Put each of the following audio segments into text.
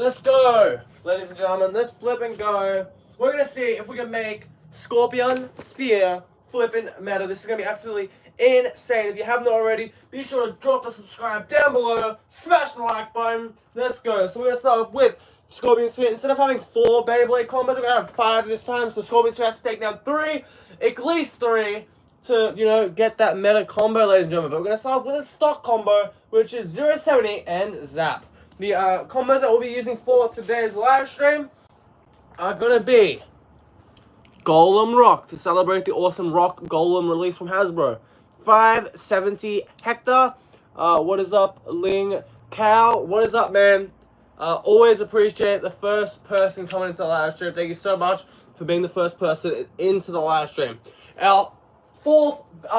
Let's go, ladies and gentlemen. Let's flip and go. We're gonna see if we can make Scorpion Sphere flipping meta. This is gonna be absolutely insane. If you haven't already, be sure to drop a subscribe down below. Smash the like button. Let's go. So we're gonna start off with Scorpion Sphere. Instead of having 4 Beyblade combos, we're gonna have 5 this time. So Scorpion Sphere has to take down 3, at least 3, to, you know, get that meta combo, ladies and gentlemen. But we're gonna start with a stock combo, which is 070 and Zap. The combos that we'll be using for today's live stream are gonna be Golem Rock to celebrate the awesome Rock Golem release from Hasbro. 570 Hector. What is up, Ling Cow? What is up, man? Always appreciate the first person coming into the live stream. Thank you so much for being the first person into the live stream. Our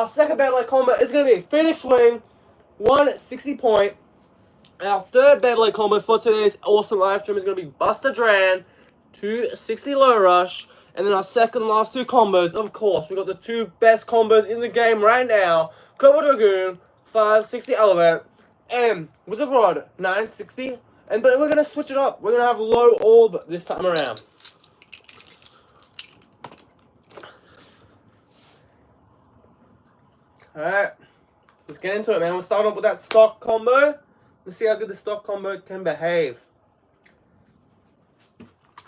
second Beyblade combo is gonna be Phoenix Wing, 160 point. Our third Beyblade combo for today's awesome live stream is going to be Buster Dran, 260 Low Rush. And then our second and last 2 combos, of course, we got the 2 best combos in the game right now. Cobra Dragoon, 560 Elevate, and Wizard Rod, 960. But we're going to switch it up. We're going to have Low Orb this time around. Alright, let's get into it, man. We'll start off with that stock combo. Let's see how good the stock combo can behave.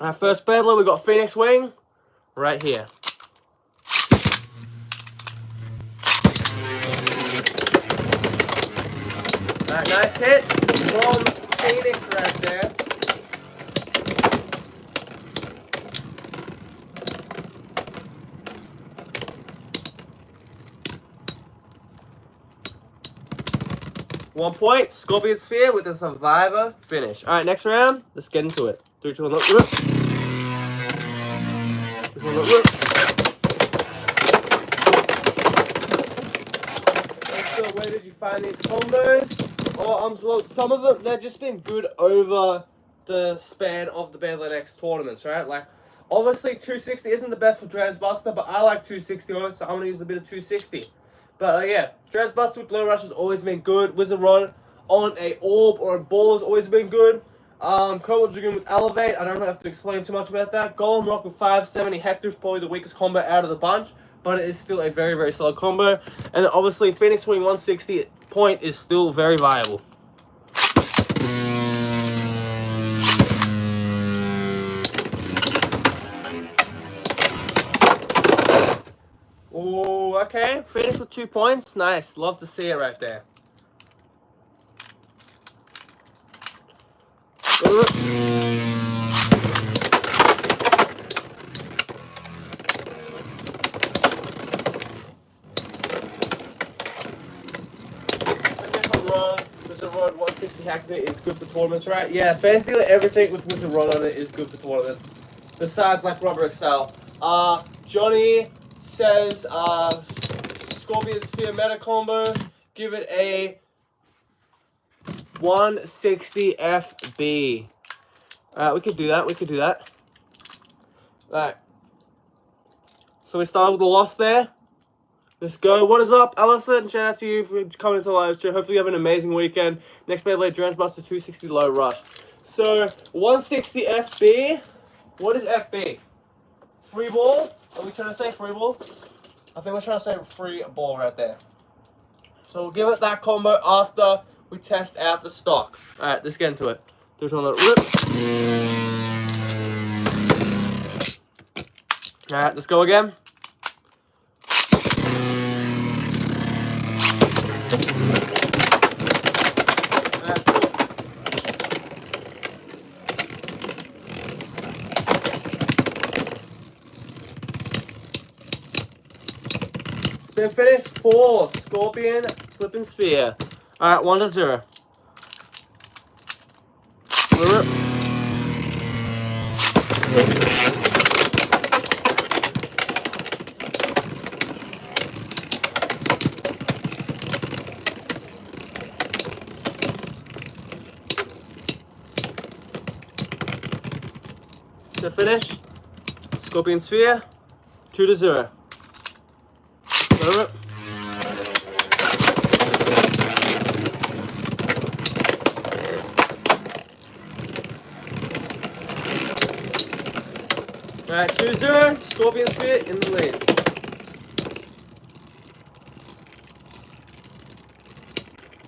Our first Beyblade, we got Phoenix Wing right here. Alright, nice hit from Phoenix right there. One point, Scorpion Sphere with a Survivor finish. Alright, next round, let's get into it. 3, 2, 1, look. So where did you find these combos? Well, some of them, they've just been good over the span of the Beyblade X tournaments, right? Like, obviously 260 isn't the best for Transbuster, but I like 260 on it, so I'm going to use a bit of 260. But yeah, Transbuster with Low Rush has always been good. Wizard Rod on a Orb or a Ball has always been good. Cobra Dragoon with Elevate, I don't have to explain too much about that. Golem Rock with 570 Hector is probably the weakest combo out of the bunch, but it is still a very, very solid combo. And obviously Phoenix Wing 160 point is still very viable. Oh, okay. Phoenix with 2 points. Nice. Love to see it right there. Wizard Rod 160 Hector is good for tournaments, right? Yeah, basically everything with Wizard Rod on it is good for tournaments. Besides, like, Rubber XL. Johnny says, Scorpion Sphere meta combo, give it a 160 FB. Alright, we could do that. Alright. So we start with the loss there. Let's go. What is up, Allison? Shout out to you for coming to the live stream. Hopefully you have an amazing weekend. Next Beyblade, Transbuster 260 Low Rush. So, 160 FB. What is FB? Free ball? Are we trying to say free ball? I think we're trying to say free ball right there. So we'll give it that combo after we test out the stock. Alright, let's get into it. Do it on the rip. Alright, let's go again. Spin finish for Scorpion Flipping Sphere. Alright, 1-0. To finish, Scorpion Sphere, 2-0. Alright, 2-0. Scorpion Sphere in the lead.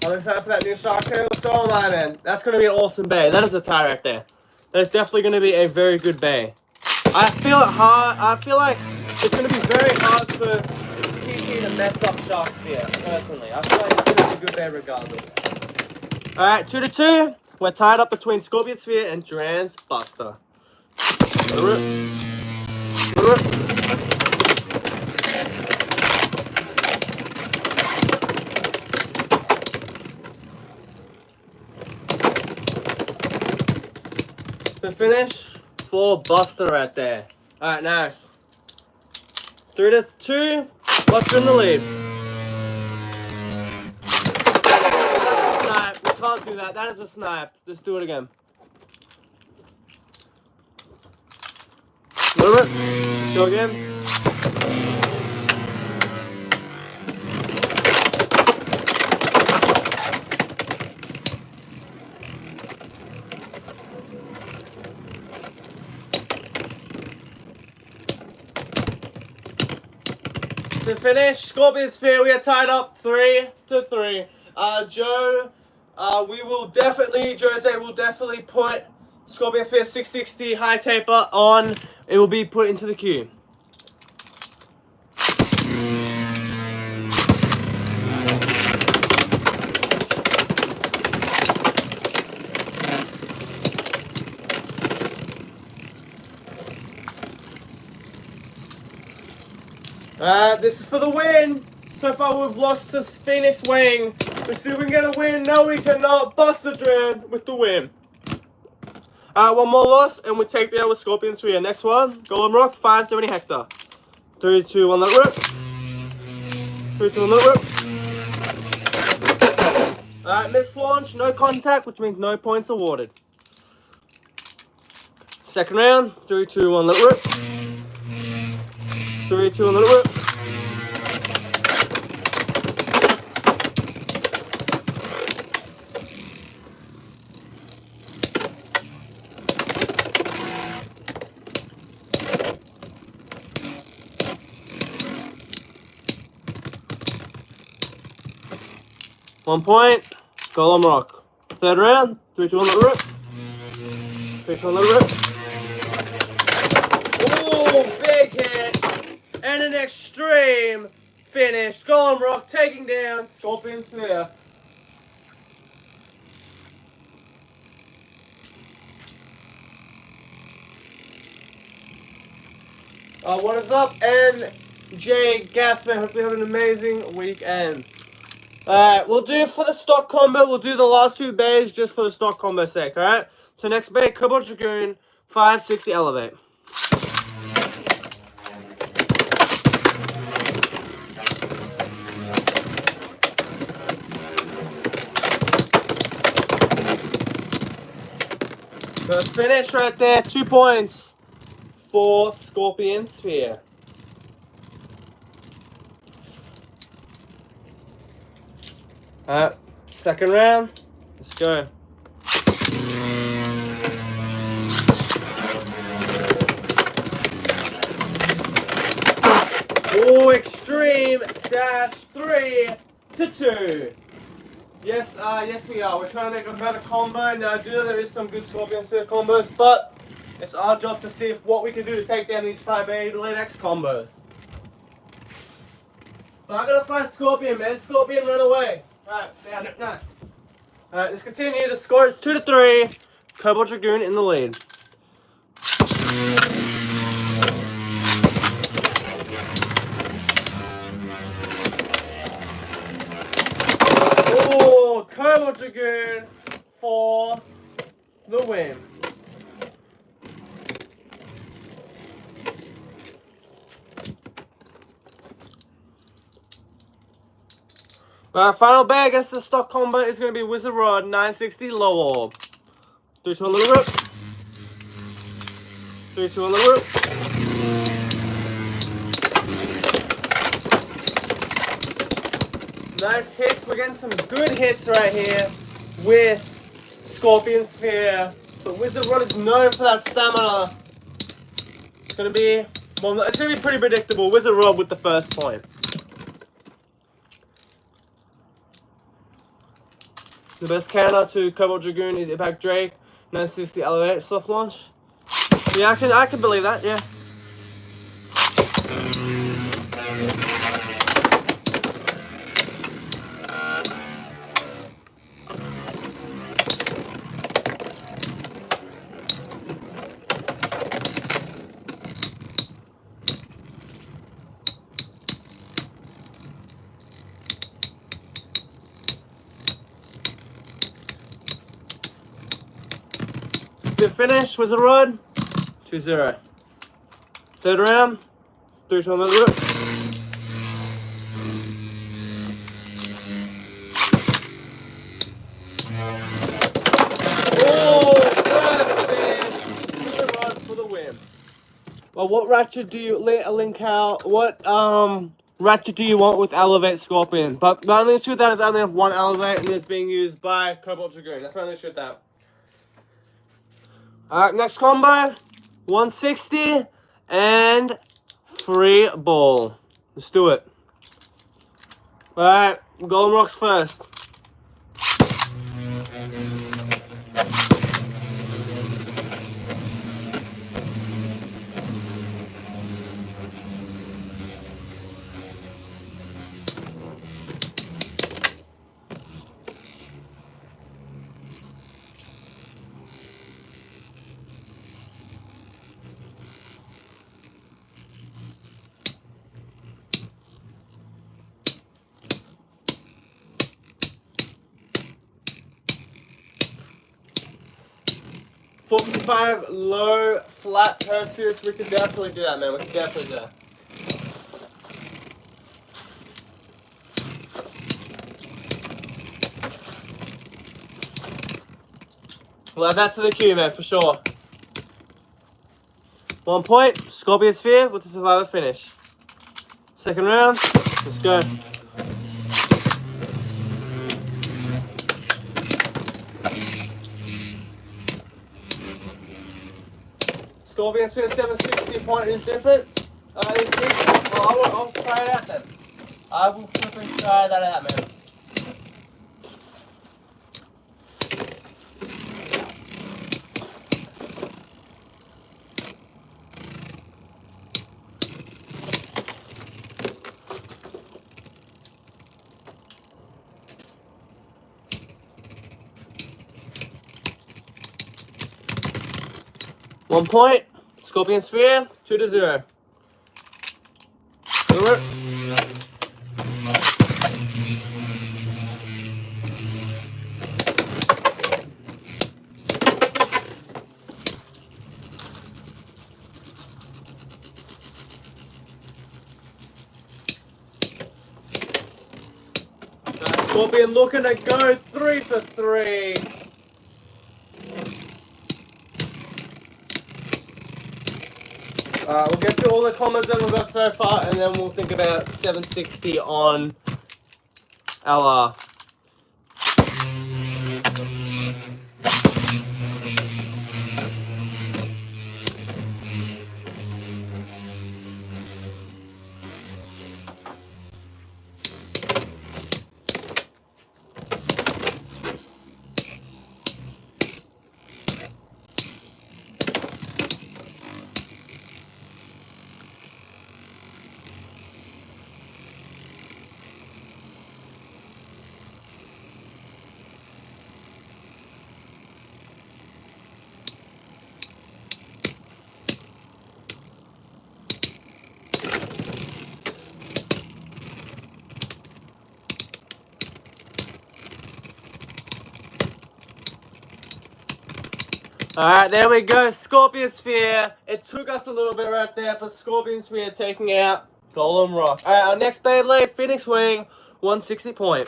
I'm excited for that new Shark Tale. So am I, man. That's going to be an awesome bay. That is a tie right there. That's definitely going to be a very good bay. I feel like it's going to be very hard for PT to mess up Shark Sphere, personally. I feel like it's going to be a good bay regardless. Alright, 2-2. We're tied up between Scorpion Sphere and Duran's Buster. The finish for Buster right there. Alright, nice. 3-2. Buster in the lead. Snipe. We can't do that. That is a snipe. Let's do it again. Move it. Go again. To finish, Scorpion Sphere, we are tied up 3-3. Joe, Jose will definitely put Scorpion Sphere 660 high taper on. It will be put into the queue. This is for the win. So far we've lost to Phoenix Wing. Let's see if we can get a win. No, we cannot. Buster Dran with the win. One more loss and we take the L with Scorpion Sphere. Next one, Golem Rock, 570 Hector. 3, 2, 1, let rip. 3, 2, 1, let rip. Missed launch, no contact, which means no points awarded. Second round, 3, 2, 1, let rip. 3, 2, 1, let rip. One point, Golem Rock. Third round, 3, 2, 1, let rip. 3, 2, 1, let rip. Ooh, big hit. And an extreme finish. Golem Rock taking down Scorpion Sphere. What is up, NJ Gasman? Hopefully you have an amazing weekend. Alright, we'll do for the stock combo, we'll do the last two bays just for the stock combo sake, alright? So next bay, Cobalt Dragoon, 560 Elevate. First finish right there, 2 points for Scorpion Sphere. Alright, second round, let's go. Oh, extreme dash 3-2. Yes, yes we are. We're trying to make a better combo. Now I do know there is some good Scorpion Sphere combos, but it's our job to see what we can do to take down these 5A Elite X combos. But I'm gonna fight Scorpion, man. Scorpion, run away. Alright, down it, nice. Alright, let's continue. The score is 2-3. Cobalt Dragoon in the lead. Oh, Cobalt Dragoon for the win. Final bag against the stock combo is going to be Wizard Rod 960 low orb. 3, 2, 1, little rip. 3, 2, 1, little rip. Nice hits. We're getting some good hits right here with Scorpion Sphere. But Wizard Rod is known for that stamina. gonna be, well, it's gonna be pretty predictable. Wizard Rob with the first point. The best counter to Cobalt Dragoon is Impact Drake, 960 Elevate soft launch. Yeah, I can believe that. Yeah. Good finish. Wizard Rod. 2-0. Third round. 3-2 on the root. For the win. Well, what ratchet do you link out? What ratchet do you want with Elevate Scorpion? But the only issue with that is I only have one Elevate and it's being used by Cobalt Dragoon. That's my only issue with that. Alright, next combo. 160 and free ball. Let's do it. Alright, Golden Rocks first. $4.55 low flat Perseus. We can definitely do that, man. We can definitely do that. We'll add that to the queue, man, for sure. 1 point, Scorpion Sphere with the Survivor finish. Second round, let's go. Scorpion Sphere 760 point is different. I'll try it out then. I will flipping try that out, man. One point, Scorpion Sphere, 2-0. Scorpion looking to go 3 for 3. We'll get through all the comments that we've got so far, and then we'll think about 760 on LR. Alright, there we go. Scorpion Sphere. It took us a little bit right there, but Scorpion Sphere taking out Golem Rock. Alright, our next Beyblade, Phoenix Wing, 160 point.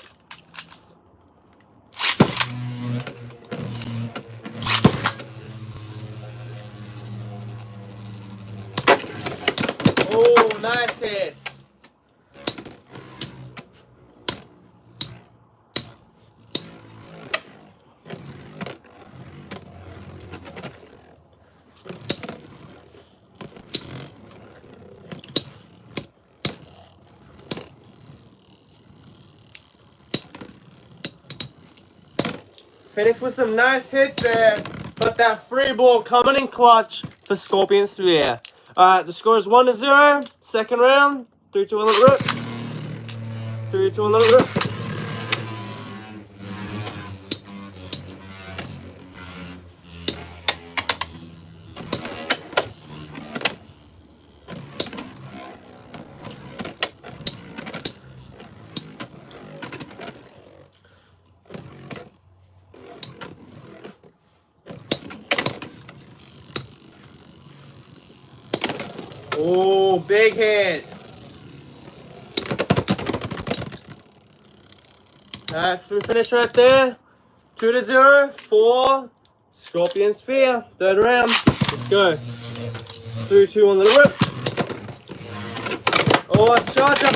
Oh, nice hits. Finished with some nice hits there. But that free ball coming in clutch for Scorpion Sphere. Alright, the score is 1-0. Second round. 3-2 on the rip. 3-2 on the rip. Oh, big hit. That's the finish right there. 2-0 for Scorpion Sphere. Third round. Let's go. 3-2 on the rip. Oh, charge up.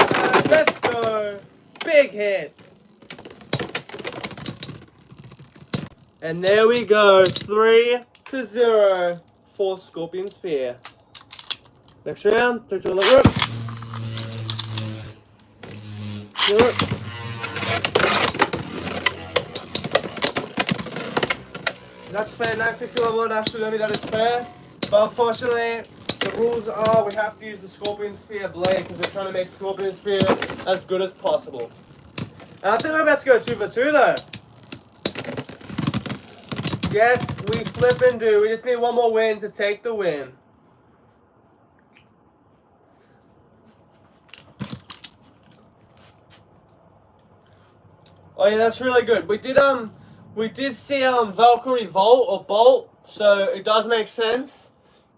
Let's go. Big hit. And there we go. 3-0 for Scorpion Sphere. Next round, 3-2 on the rip. That's fair, 961 absolutely that is fair. But unfortunately, the rules are we have to use the Scorpion Sphere blade because they're trying to make Scorpion Sphere as good as possible. And I think we're about to go 2 for 2 though. Yes, we flip and do. We just need one more win to take the win. Oh yeah, that's really good. We did see Valkyrie Volt or Bolt, so it does make sense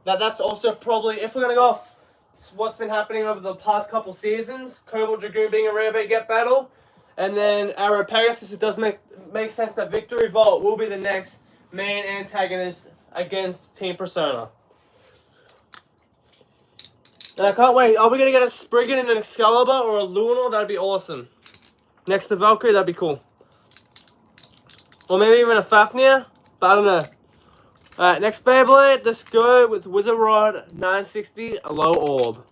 that that's also probably, if we're gonna go off what's been happening over the past couple seasons, Cobalt Dragoon being a rare bait get battle, and then Arrow Pegasus, it does make sense that Victory Volt will be the next main antagonist against Team Persona. And I can't wait. Are we gonna get a Spriggan and an Excalibur or a Lunar? That'd be awesome. Next to Valkyrie, that'd be cool. Or maybe even a Fafnir, but I don't know. Alright, next Beyblade, let's go with Wizard Rod 960, a low orb.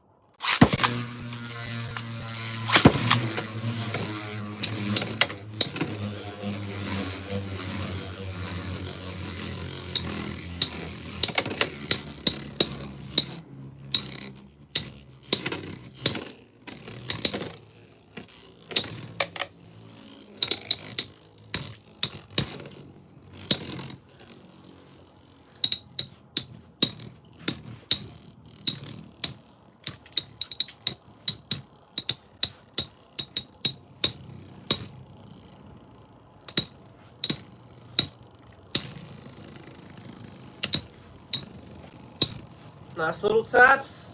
Nice little taps.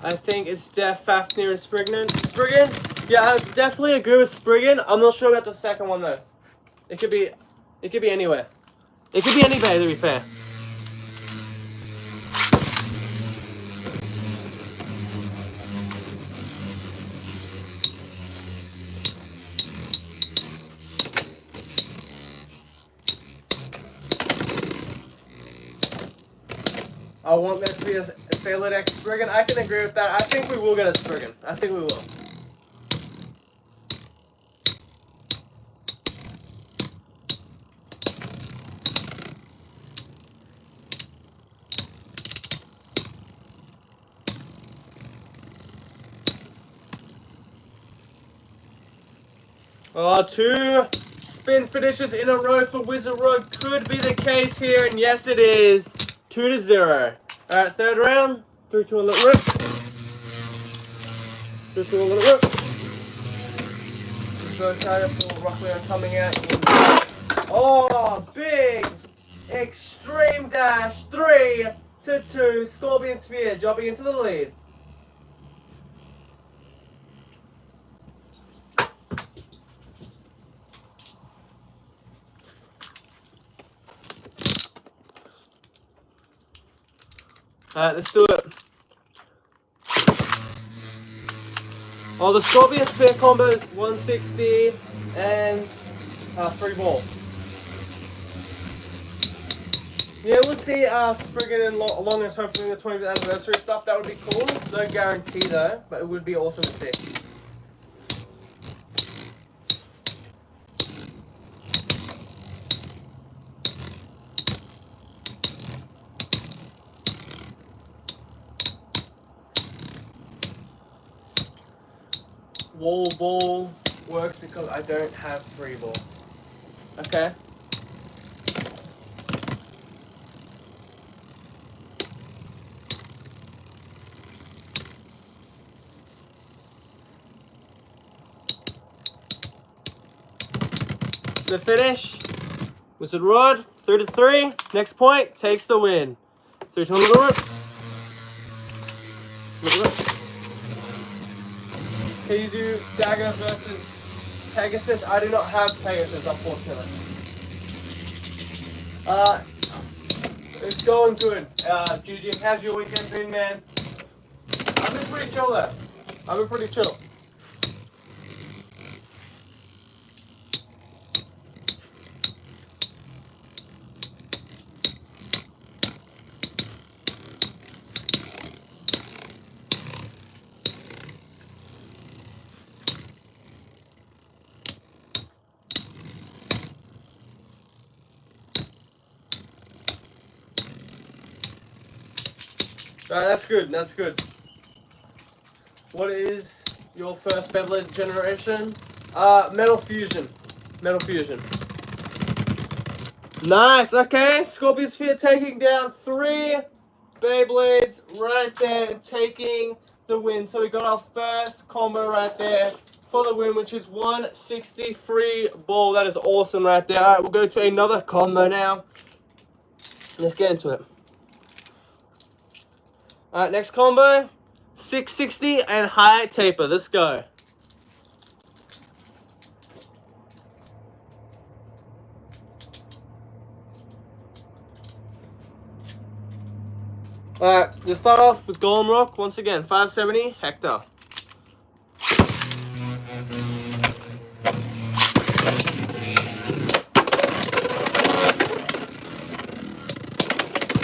I think it's Fafnir and Spriggan. Spriggan? Yeah, I definitely agree with Spriggan. I'm not sure about the second one though. It could be anywhere. It could be anywhere to be fair. I want there to be a Sailor X Spriggan. I can agree with that. I think we will get a Spriggan. I think we will. Two spin finishes in a row for Wizard Rod could be the case here, and yes it is. 2-0. Alright, third round. 3-2 on the rip. 3-2 on the rip. So excited for Rockleon coming out. Oh, big extreme dash. 3-2. Scorpion Sphere jumping into the lead. Alright, let's do it. Oh, the Scorpion Sphere combo is 160 and free ball. Yeah, we'll see Spriggan and along as hopefully the 20th anniversary stuff. That would be cool. No guarantee though, but it would be awesome to see. Wall ball works because I don't have free ball. Okay. The finish. Wizard Rod, 3-3. Next point takes the win. 3 to the rope. Can you do Dagger versus Pegasus? I do not have Pegasus, unfortunately. It's going good. GG, how's your weekend been, man? I've been pretty chill though. I've been pretty chill. Alright, that's good, that's good. What is your first Beyblade generation? Metal Fusion. Metal Fusion. Nice, okay. Scorpion Sphere taking down 3 Beyblades right there and taking the win. So we got our first combo right there for the win, which is 163 ball. That is awesome right there. Alright, we'll go to another combo now. Let's get into it. Alright, next combo, 660 and high taper. Let's go. Alright, let's start off with Golem Rock. Once again, 570, Hector.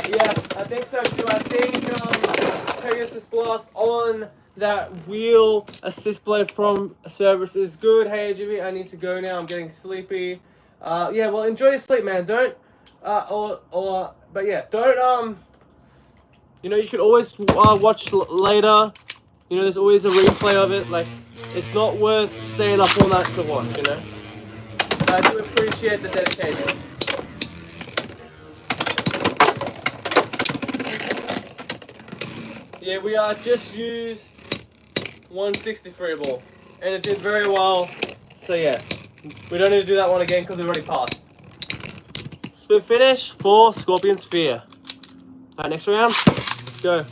Yeah, I think so too. I think Pegasus Blast on that wheel assist blade from service is good. Hey Jimmy, I need to go now. I'm getting sleepy. Yeah, well enjoy your sleep, man. Don't but yeah, don't you know, you could always watch later. You know, there's always a replay of it. Like, it's not worth staying up all night to watch, you know. I do appreciate the dedication. Yeah, we just used 163 ball, and it did very well. So yeah, we don't need to do that one again because we already passed. Spin finish for Scorpion Sphere. Alright, next round. Let's go.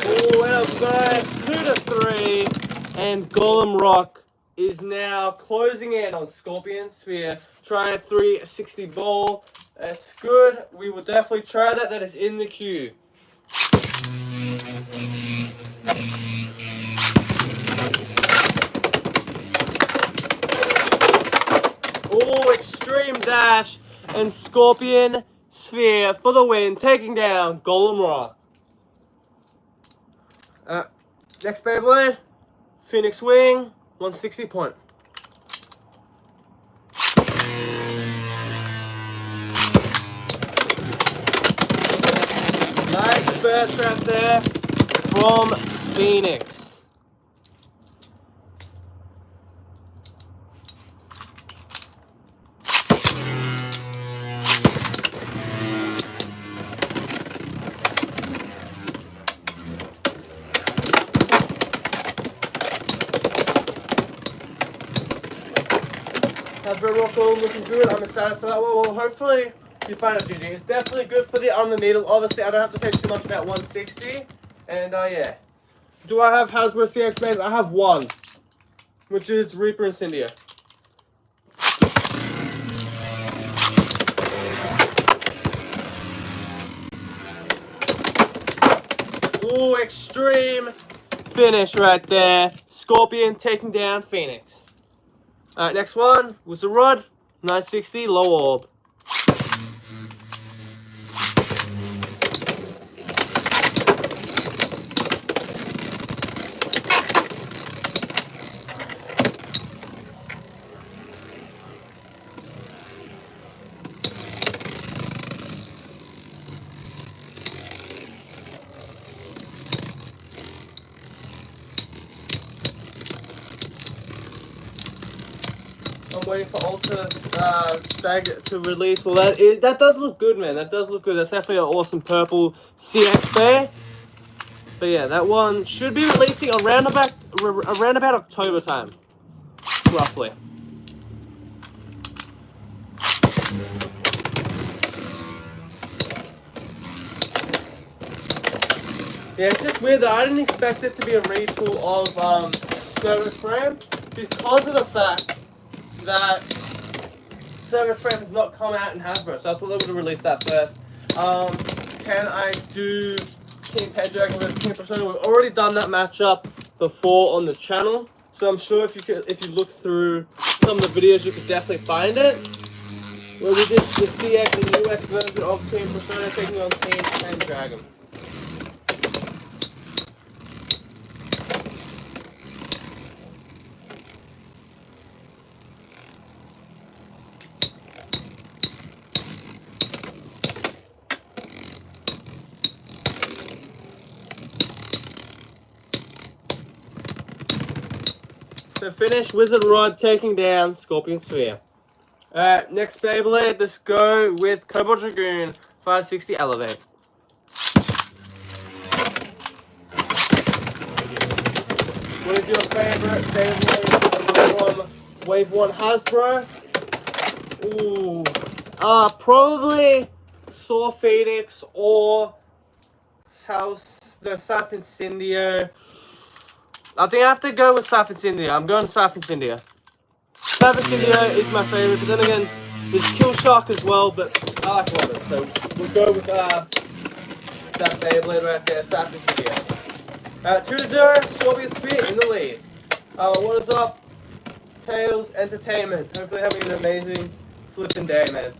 Oh, well, guys, 2-3, and Golem Rock is now closing in on Scorpion Sphere, trying a 360 ball. That's good. We will definitely try that. That is in the queue. Oh, extreme dash and Scorpion Sphere for the win, taking down Golem Rock. Next Beyblade, Phoenix Wing, 160 point. Nice burst right there from Phoenix. Hasbro Rock all looking good. I'm excited for that one. Well, hopefully you find it, GG. It's definitely good for the on the needle. Obviously, I don't have to say too much about 160. And yeah. Do I have Hasbro CX Maze? I have one, which is Reaper and Cyndia. Ooh, extreme finish right there. Scorpion taking down Phoenix. Alright, next one was the rod, 960 low orb. I'm waiting for Ultra Stag to release. Well, that does look good, man. That does look good. That's definitely an awesome purple CX there. But yeah, that one should be releasing around about October time, roughly. Yeah, it's just weird that I didn't expect it to be a retool of Service Frame because of the fact that Service Frame has not come out in Hasbro, so I thought they would have released that first. Can I do Team Pendragon versus Team Persona? We've already done that matchup before on the channel, so I'm sure if you look through some of the videos, you could definitely find it. Where we did the CX and UX version of Team Persona taking on Team Pendragon. So finish Wizard Rod taking down Scorpion Sphere. Alright, next Beyblade, let's go with Cobalt Dragoon 560 Elevate. What is your favorite Beyblade from Wave 1 Hasbro? Ooh. Probably Saw Phoenix or the South Incendio. I think I have to go with South Incendio. I'm going South Incendio. South Incendio is my favorite, but then again, there's Kill Shock as well, but I like Robin, so we'll go with that Beyblade right there, South Incendio. 2-0, Scorpion Sphere in the lead. What is up, Tails Entertainment? Hopefully having an amazing flipping day, man.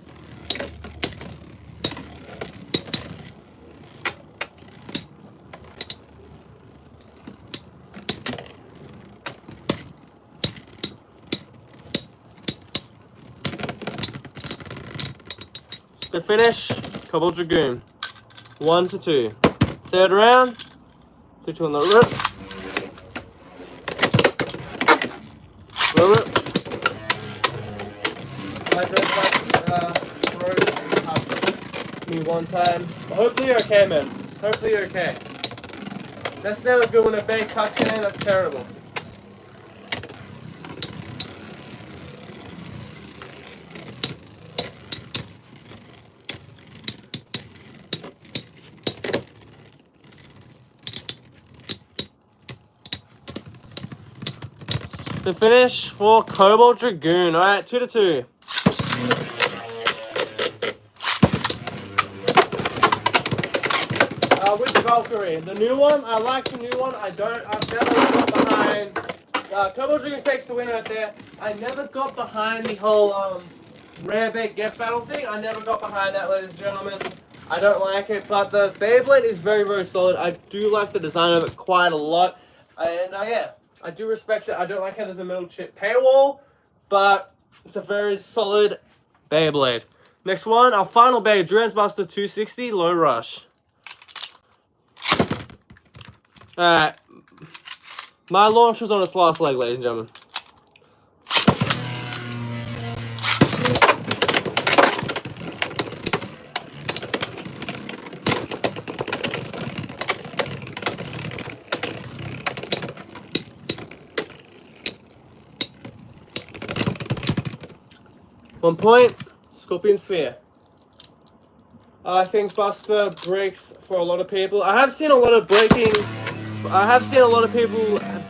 The finish, Cobalt Dragoon. 1-2. Third round. 2-2 on the rip. Rip. My broke me one time. But hopefully you're okay, man. Hopefully you're okay. That's never good when a bank cuts in. That's terrible. The finish for Cobalt Dragoon. Alright, 2-2. Which Valkyrie? The new one? I like the new one. I've never got behind. Cobalt Dragoon takes the win right there. I never got behind the whole rare bait get battle thing. I never got behind that, ladies and gentlemen. I don't like it, but the Beyblade is very, very solid. I do like the design of it quite a lot. And yeah, I do respect it. I don't like how there's a metal chip paywall, but it's a very solid Beyblade. Next one, our final Beyblade, Transbuster 260 Low Rush. Alright, my launch was on its last leg, ladies and gentlemen. One point, Scorpion Sphere. I think Buster breaks for a lot of people. I have seen a lot of people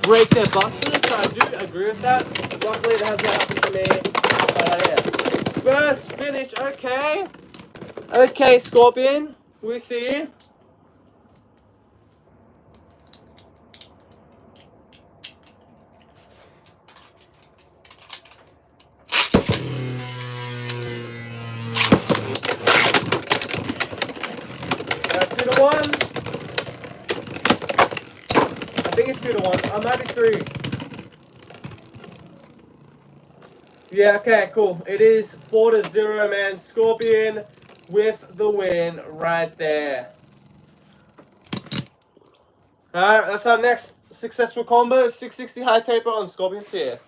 break their busters, so I do agree with that. Luckily, it hasn't happened to me. Yeah. First finish, okay. Okay, Scorpion, we see you. 1. I think it's 2 to 1. I might be 3. Yeah, okay, cool. It is 4 to 0, man. Scorpion with the win right there. Alright, that's our next successful combo. 660 high taper on Scorpion Sphere.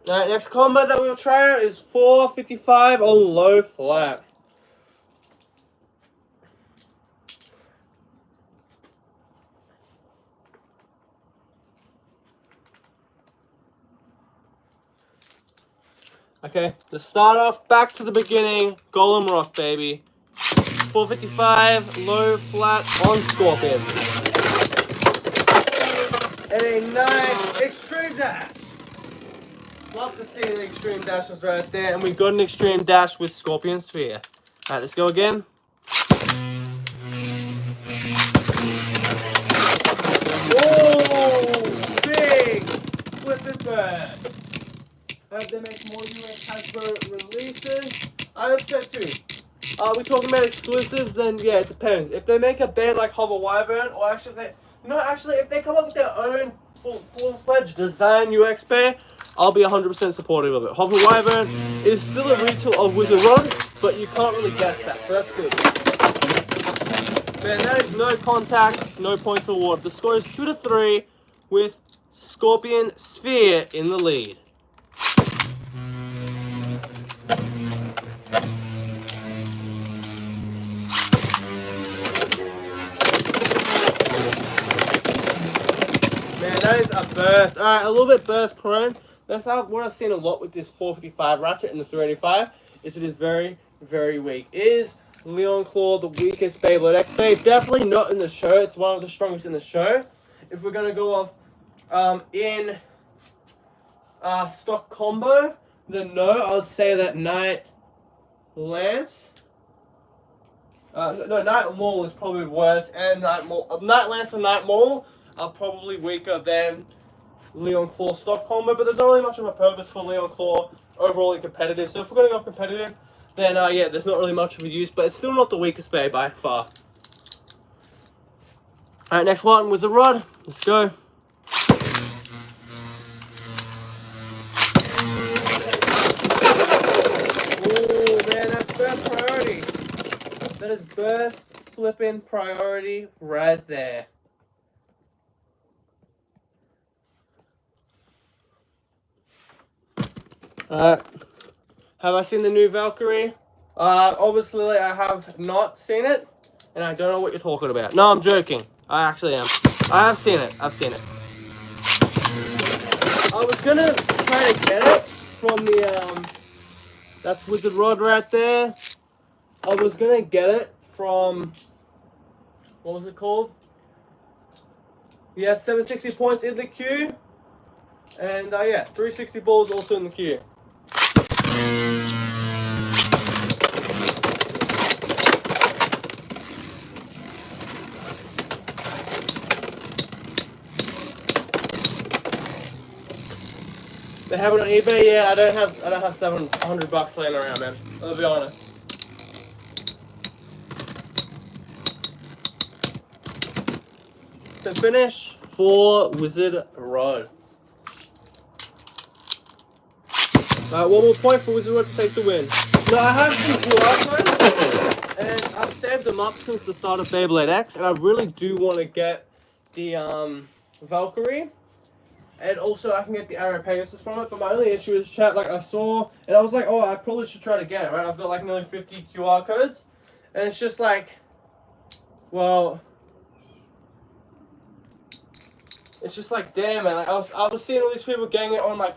Alright, next combo that we'll try out is 455 on low flat. Okay, to start off, back to the beginning, Golem Rock, baby. 455, low flat on Scorpion. And a nice extreme dash. Love to see the extreme dashes right there. And we got an extreme dash with Scorpion Sphere. Alright, let's go again. Oh, big flip and burn. Have they make more US Hasbro releases? I would say 2. Are we talking about exclusives? Then yeah, it depends. If they make a band like Hover Wyvern, or actually if they come up with their own full-fledged design UX band, I'll be 100% supportive of it. Hover Wyvern is still a retool of Wizard Rod, but you can't really guess that, so that's good. Man, that is no contact, no points award. The score is 2 to 3 with Scorpion Sphere in the lead. Man, that is a burst. Alright, a little bit burst prone. That's what I've seen a lot with this 455 ratchet and the 385, is it is very, very weak. Is Leon Claw the weakest Beyblade X Bey? Definitely not in the show. It's one of the strongest in the show. If we're going to go off in stock combo, then no, I would say that Night Lance. No, Night Maul is probably worse, and Night Lance and Night Maul are probably weaker than Leon Claw stock combo, but there's not really much of a purpose for Leon Claw overall in competitive. So if we're going to go competitive, then yeah, there's not really much of a use, but it's still not the weakest Bey by far. Alright, next one, Wizard Rod. Let's go. Oh man, that's burst priority. That is burst flipping priority right there. Have I seen the new Valkyrie? Obviously I have not seen it, and I don't know what you're talking about. No, I'm joking. I actually am. I have seen it. I've seen it. I was gonna try to get it from the, that's Wizard Rod right there. I was gonna get it from, what was it called? Yeah, 760 points in the queue. And yeah, 360 balls also in the queue. They have it on eBay. Yeah, I don't have $700 laying around, man. I'll be honest. To finish for Wizard Rod. One more point for Wizard Rod to take the win. Now I have some QR codes, and I've saved them up since the start of Beyblade X, and I really do want to get the Valkyrie. And also, I can get the Arrow Pegasus from it, but my only issue is, chat, like, I saw, and I was like, oh, I probably should try to get it, right? I've got, like, nearly 50 QR codes, and it's just like, well, it's just like, damn, man, like, I was seeing all these people getting it on, like,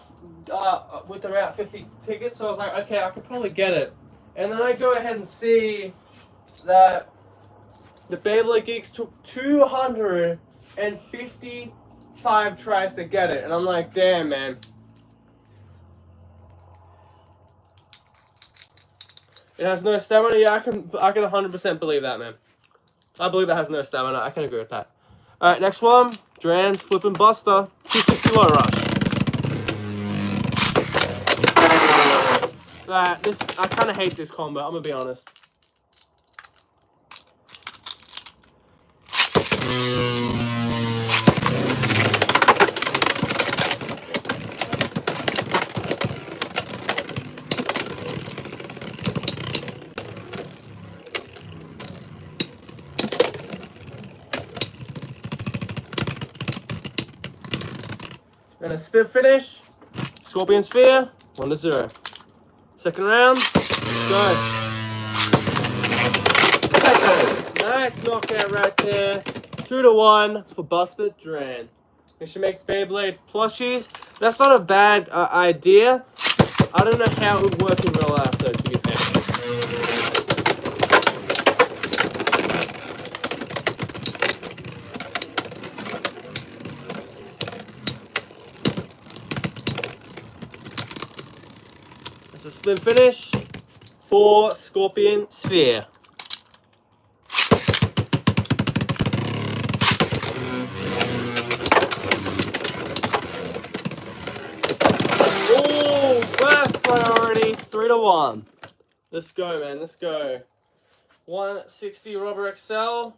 with around 50 tickets, so I was like, okay, I could probably get it. And then I go ahead and see that the Beyblade Geeks took 255 tries to get it, and I'm like, damn, man. It has no stamina. Yeah, I can 100% believe that, man. I believe it has no stamina. I can agree with that. All right, next one, Drans Flippin' Buster, 260 low rush. I kind of hate this combo. I'm gonna be honest. And a spin finish. Scorpion Sphere, 1-0. Second round, go. Nice knockout right there. 2-1 for Busted Drain. We should make Beyblade plushies. That's not a bad idea. I don't know how it would work in real life though, to be fair. That's a spin finish for Scorpion Sphere. First priority, 3-1. Let's go, man. Let's go. 160 Rubber XL.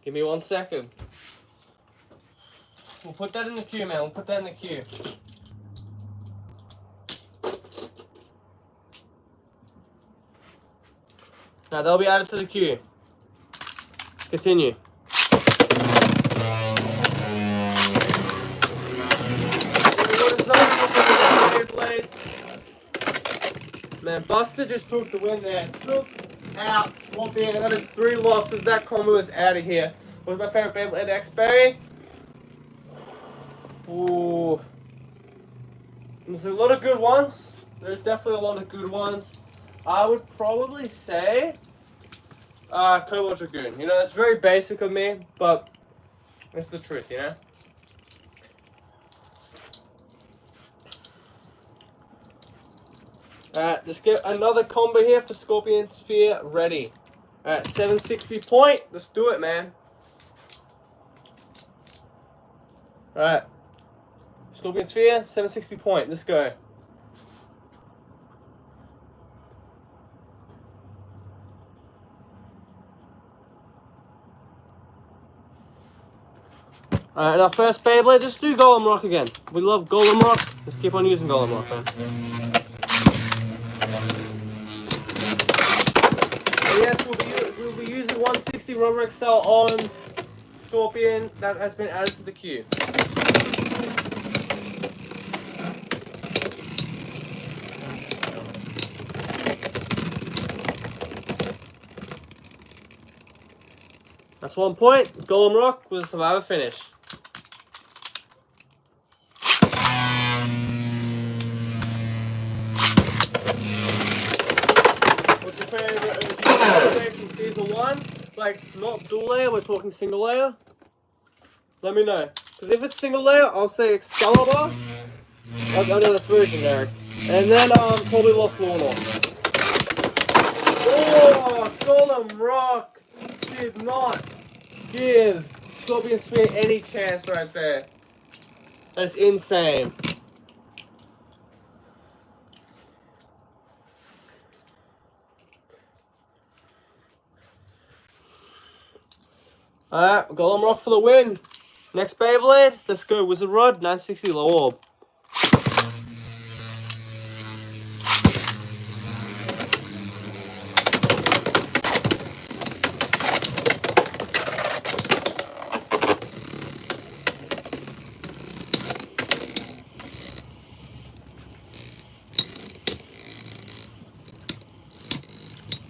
Give me 1 second. We'll put that in the queue, man. We'll put that in the queue. Now they'll be added to the queue. Continue. Man, Buster just took the win there. Took out Scorpion, and that is 3 losses. That combo is out of here. What's my favorite Beyblade X-Berry? Ooh. There's a lot of good ones. There's definitely a lot of good ones. I would probably say Cobalt Dragoon. You know, that's very basic of me, but it's the truth, you know? Alright, let's get another combo here for Scorpion Sphere ready. Alright, 760 point. Let's do it, man. Alright. Scorpion Sphere, 760 point. Let's go. Alright, and our first Beyblade, let's do Golem Rock again. We love Golem Rock. Let's keep on using Golem Rock, man. Yes, we'll be using 160 Rubber XL on Scorpion. That has been added to the queue. That's 1 point. Golem Rock with a survivor finish. What's your favorite from season 1? Like, not dual layer, we're talking single layer? Let me know. Because if it's single layer, I'll say Excalibur. I know that's very generic. And then, probably Lost Lorna. Oh, Golem Rock did not give Scorpion Sphere any chance right there. That's insane. Alright, Golem Rock for the win. Next Beyblade, let's go Wizard Rod, 960 low orb.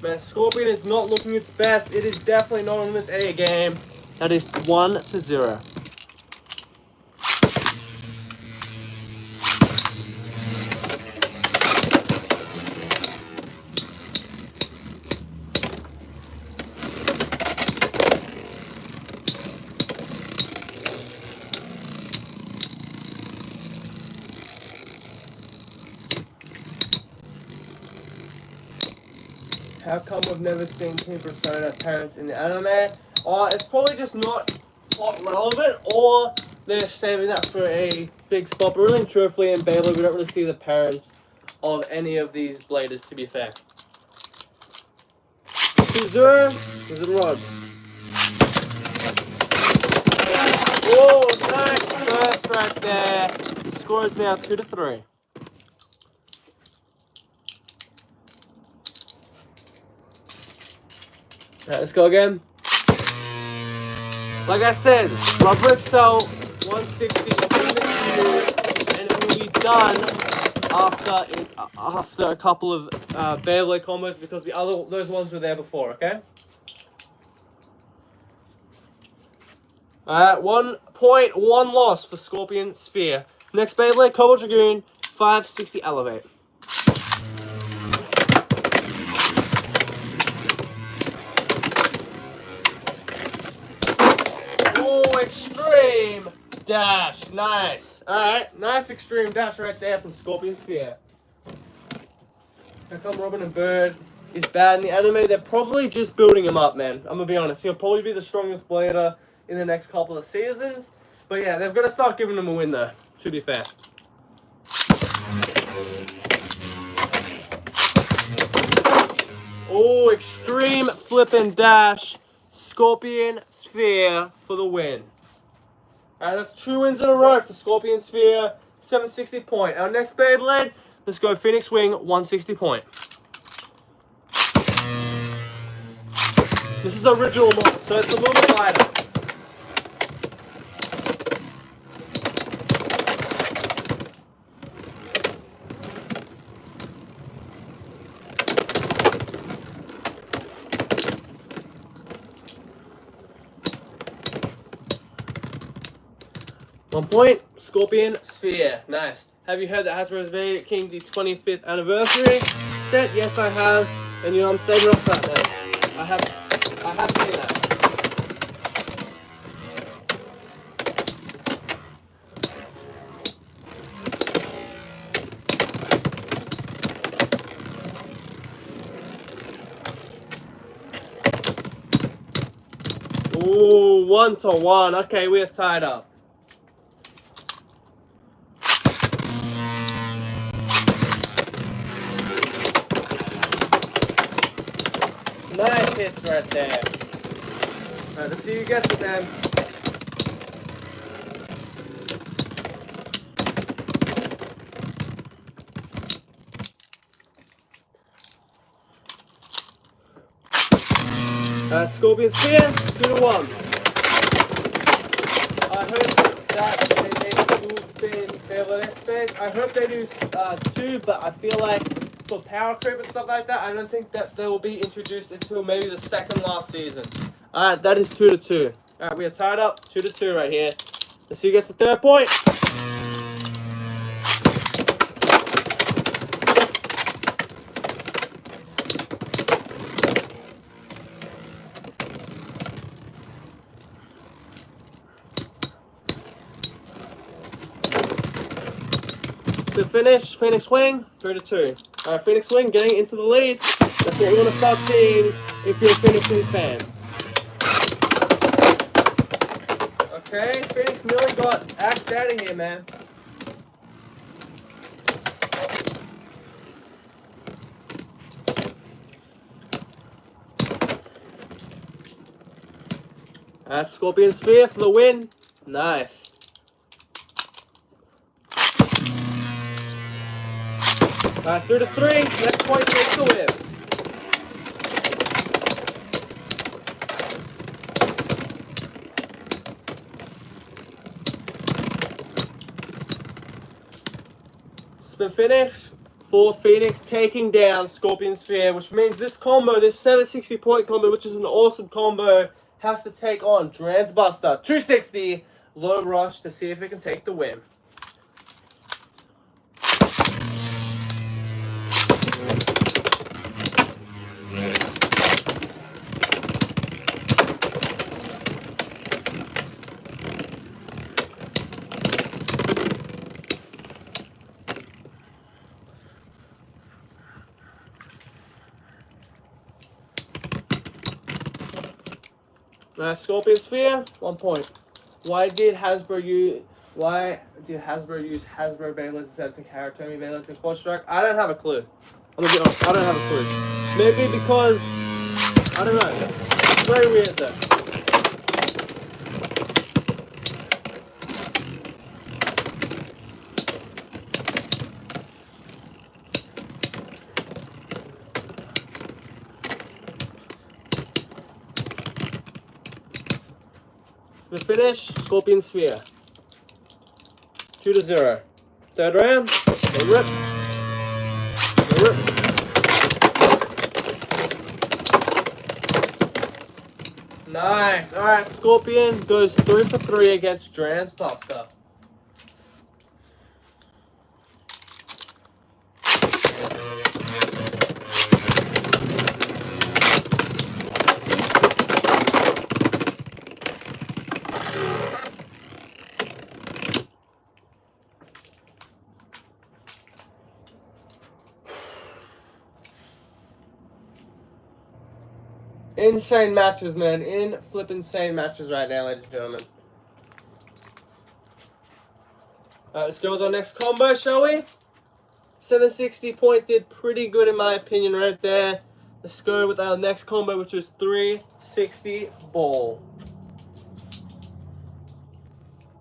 Man, Scorpion is not looking its best. It is definitely not on its A game. That is 1-0. How come we've never seen Team Persona parents in the anime? It's probably just not plot relevant, or they're saving that for a big spot. But really and truthfully, in Beyblade, we don't really see the parents of any of these bladers, to be fair. 2-0, Wizard Rod. Oh, nice burst right there. The score is now 2-3. Alright, let's go again. Like I said, Rubber XL 160. and it will be done after a couple of Beyblade combos because those ones were there before. Okay. Alright, 1.1 loss for Scorpion Sphere. Next Beyblade, Cobalt Dragoon, 560 Elevate. Oh, Extreme Dash. Nice. Alright, nice Extreme Dash right there from Scorpion Sphere. How come Robin and Bird is bad in the anime? They're probably just building him up, man. I'm gonna be honest. He'll probably be the strongest blader in the next couple of seasons. But yeah, they've got to start giving him a win though, to be fair. Oh, Extreme Flip and Dash. Scorpion Sphere for the win. Alright, that's 2 wins in a row for Scorpion Sphere. 760 point. Our next Beyblade, let's go Phoenix Wing, 160 point. This is the original mod, so it's a little bit lighter. One point, Scorpion Sphere. Nice. Have you heard that Hasbro's made King the 25th anniversary set? Yes, I have. And you know, I'm saving up for that, man. I have seen that. Ooh, 1-1. Okay, we're tied up. Nice hits right there. Alright, let's see who gets it, man. Scorpion Sphere, 2-1. I hope that they make dual spin Beyblade space. I hope they do 2, but I feel like for power creep and stuff like that, I don't think that they will be introduced until maybe the second last season. Alright, that is 2-2. Alright, we are tied up 2-2 right here. Let's see who gets the 3rd point. To finish, Phoenix Wing, 3-2. Alright, Phoenix Wing getting into the lead. That's what we want to start seeing if you're a Phoenix Wing fan. Okay, Phoenix nearly got axed out of here, man. Scorpion Sphere for the win. Nice. Alright, 3-3. Next point takes the win. Spin finish for Phoenix taking down Scorpion Sphere, which means this combo, this 760 point combo, which is an awesome combo, has to take on Transbuster 260 Low Rush to see if it can take the win. Scorpion Sphere, 1 point. Why did Hasbro use Hasbro Beyblades instead of Karatomi Beyblades and Quad Strike? I don't have a clue. I'm gonna be honest, I don't have a clue. Maybe because I don't know. It's very weird though. The finish, Scorpion Sphere. 2-0. Third round. Go rip. Go rip. Nice. Alright, Scorpion goes 3 for 3 against Transbuster. Insane matches, man. Insane matches right now, ladies and gentlemen. Alright, let's go with our next combo, shall we? 760 point did pretty good in my opinion right there. Let's go with our next combo, which is 360 ball.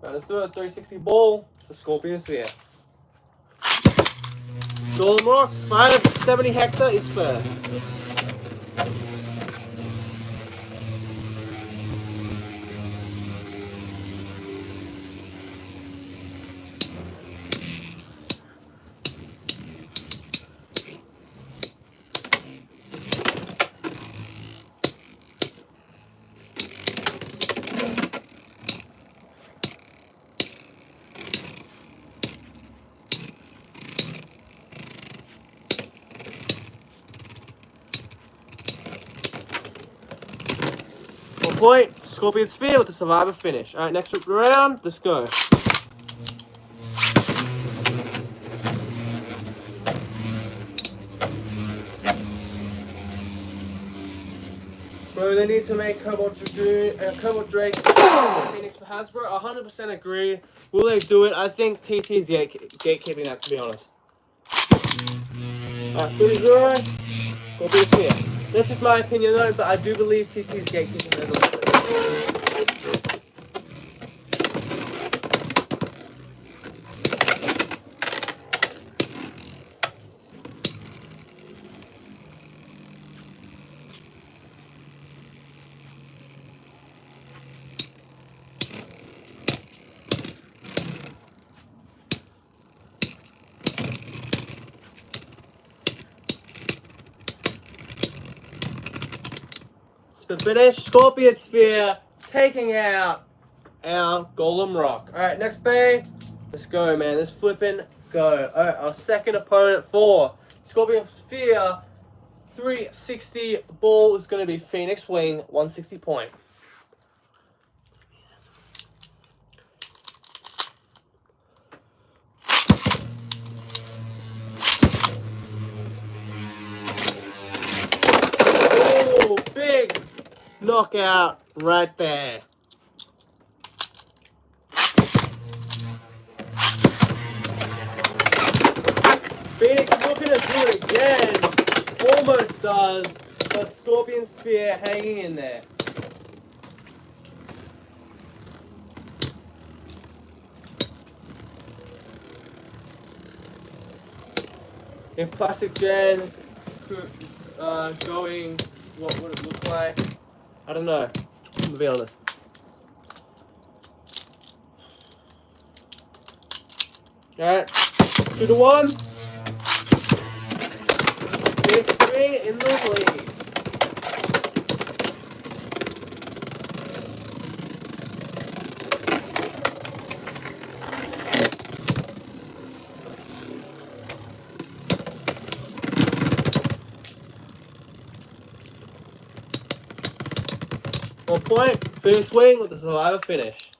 Alright, let's do it. 360 ball for Scorpion Sphere. Golden Rock, 570 Hector is first. Point, Scorpion Sphere with the Survivor finish. Alright, next round, let's go. Bro, they need to make Cobalt Drake Phoenix for Hasbro. 100% agree. Will they do it? I think TT's gatekeeping that, to be honest. Alright, 3-0. Scorpion Sphere. This is my opinion though, but I do believe TT's gatekeeping that a little bit. To finish, Scorpion Sphere taking out our Golem Rock. Alright, next bay. Let's go, man. Let's flipping go. Alright, our second opponent for Scorpion Sphere 360 ball is going to be Phoenix Wing 160 point. Oh, big knockout right there. Phoenix looking to do it again. Almost does, but Scorpion Sphere hanging in there. If Classic Gen going, what would it look like? I don't know, to be honest. Alright, 2-1. Phoenix Wing in the lead. One point, Phoenix Wing with the Survivor finish.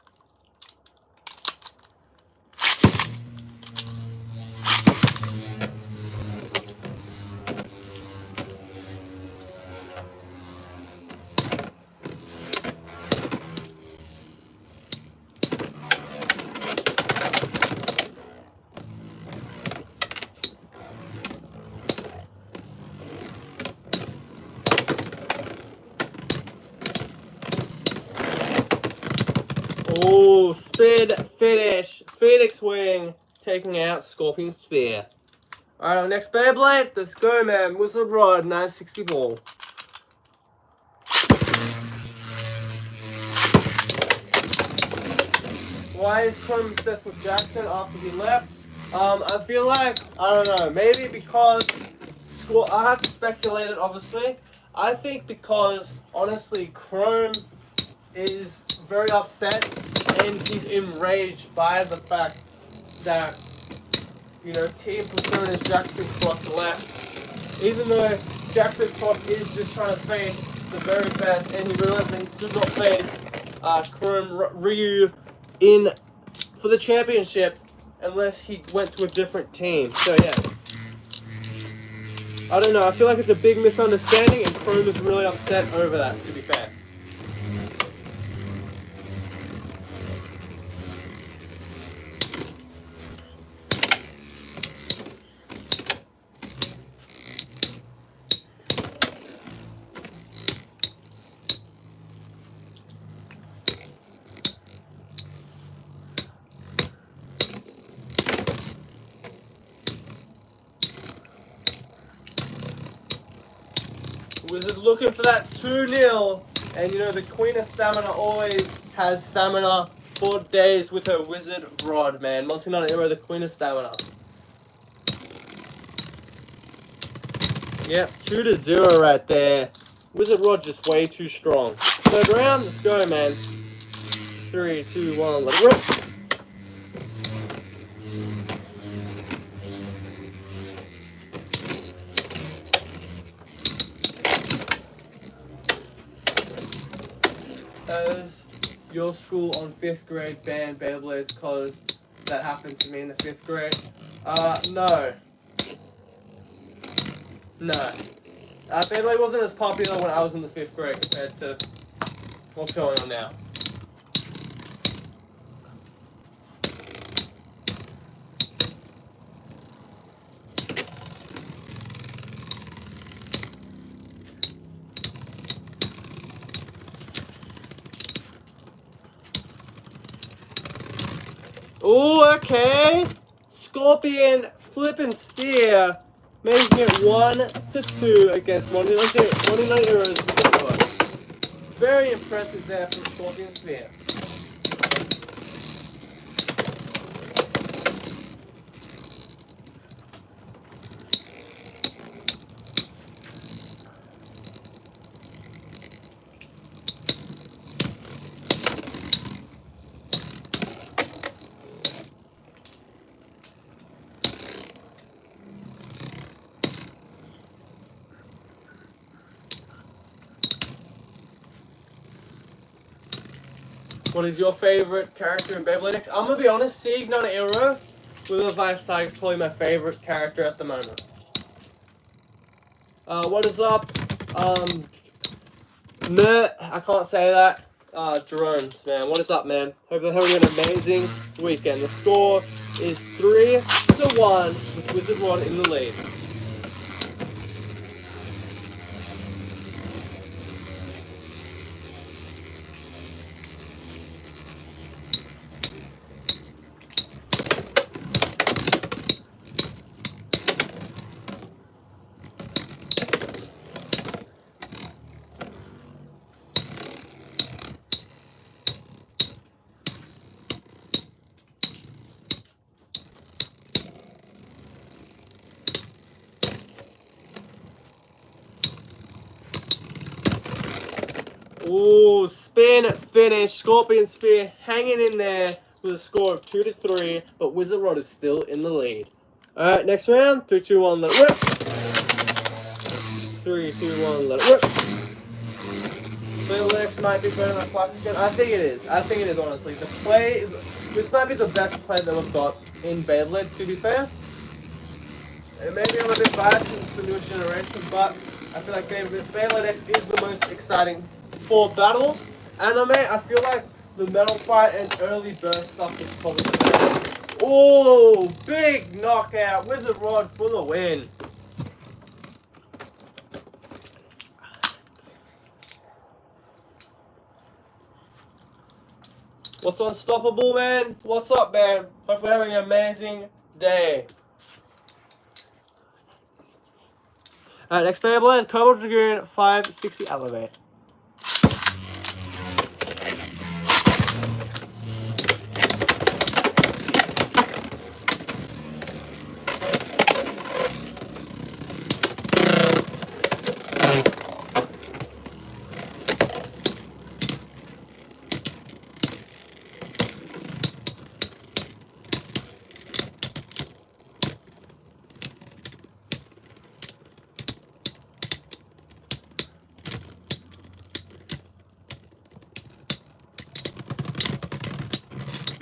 Oh, spin finish. Phoenix Wing taking out Scorpion Sphere. Alright, our next Beyblade. Let's go, man. Wizard Rod 960 ball. why is Chrome obsessed with Jackson after he left? I feel like, I don't know, maybe because, I have to speculate it obviously. I think because, honestly, Chrome is very upset and he's enraged by the fact that, you know, Team Persona's Jackson Cross left. Even though Jackson Cross is just trying to face the very best and he realized that he could not face Chrome Ryu for the championship unless he went to a different team. So yeah, I don't know. I feel like it's a big misunderstanding, and Chrome is really upset over that. To be fair. Wizard looking for that 2-0, and you know the Queen of Stamina always has stamina for days with her Wizard Rod, man. Monty Hero, the Queen of Stamina. Yep, 2-0 right there. Wizard Rod just way too strong. Third round, let's go, man. 3, 2, 1, let's rip. Has your school on 5th grade banned Beyblades because that happened to me in the 5th grade? No. No. Beyblade wasn't as popular when I was in the 5th grade compared to what's going on now. Ooh, okay. Scorpion flipping spear, making it 1-2 against Monty Heroes. Very impressive there from Scorpion Spear. What is your favorite character in Beyblade X? I'm gonna be honest, Sieg Nana with a Vice Tiger is probably my favorite character at the moment. What is up? I can't say that. Drones, man. What is up, man? Hope you're having an amazing weekend. The score is 3-1 with Wizard Rod in the lead. Ooh, spin finish. Scorpion Spear hanging in there with a score of 2-3, but Wizard Rod is still in the lead. Alright, next round. 3, 2, 1, let it rip. 3, 2, 1, let it rip. Beyblade X might be better than Classic Gen. I think it is. I think it is, honestly. The play is, this might be the best play that we've got in Beyblades, to be fair. And maybe I'm a bit biased since it's the newest generation, but I feel like Beyblade X is the most exciting for battles. Anime, I feel like the metal fight and early burst stuff is probably the best. Oh, big knockout. Wizard Rod for the win. What's unstoppable, man? What's up, man? Hope you're having an amazing day. Alright, next Beyblade, Cobalt Dragoon 560 Elevate.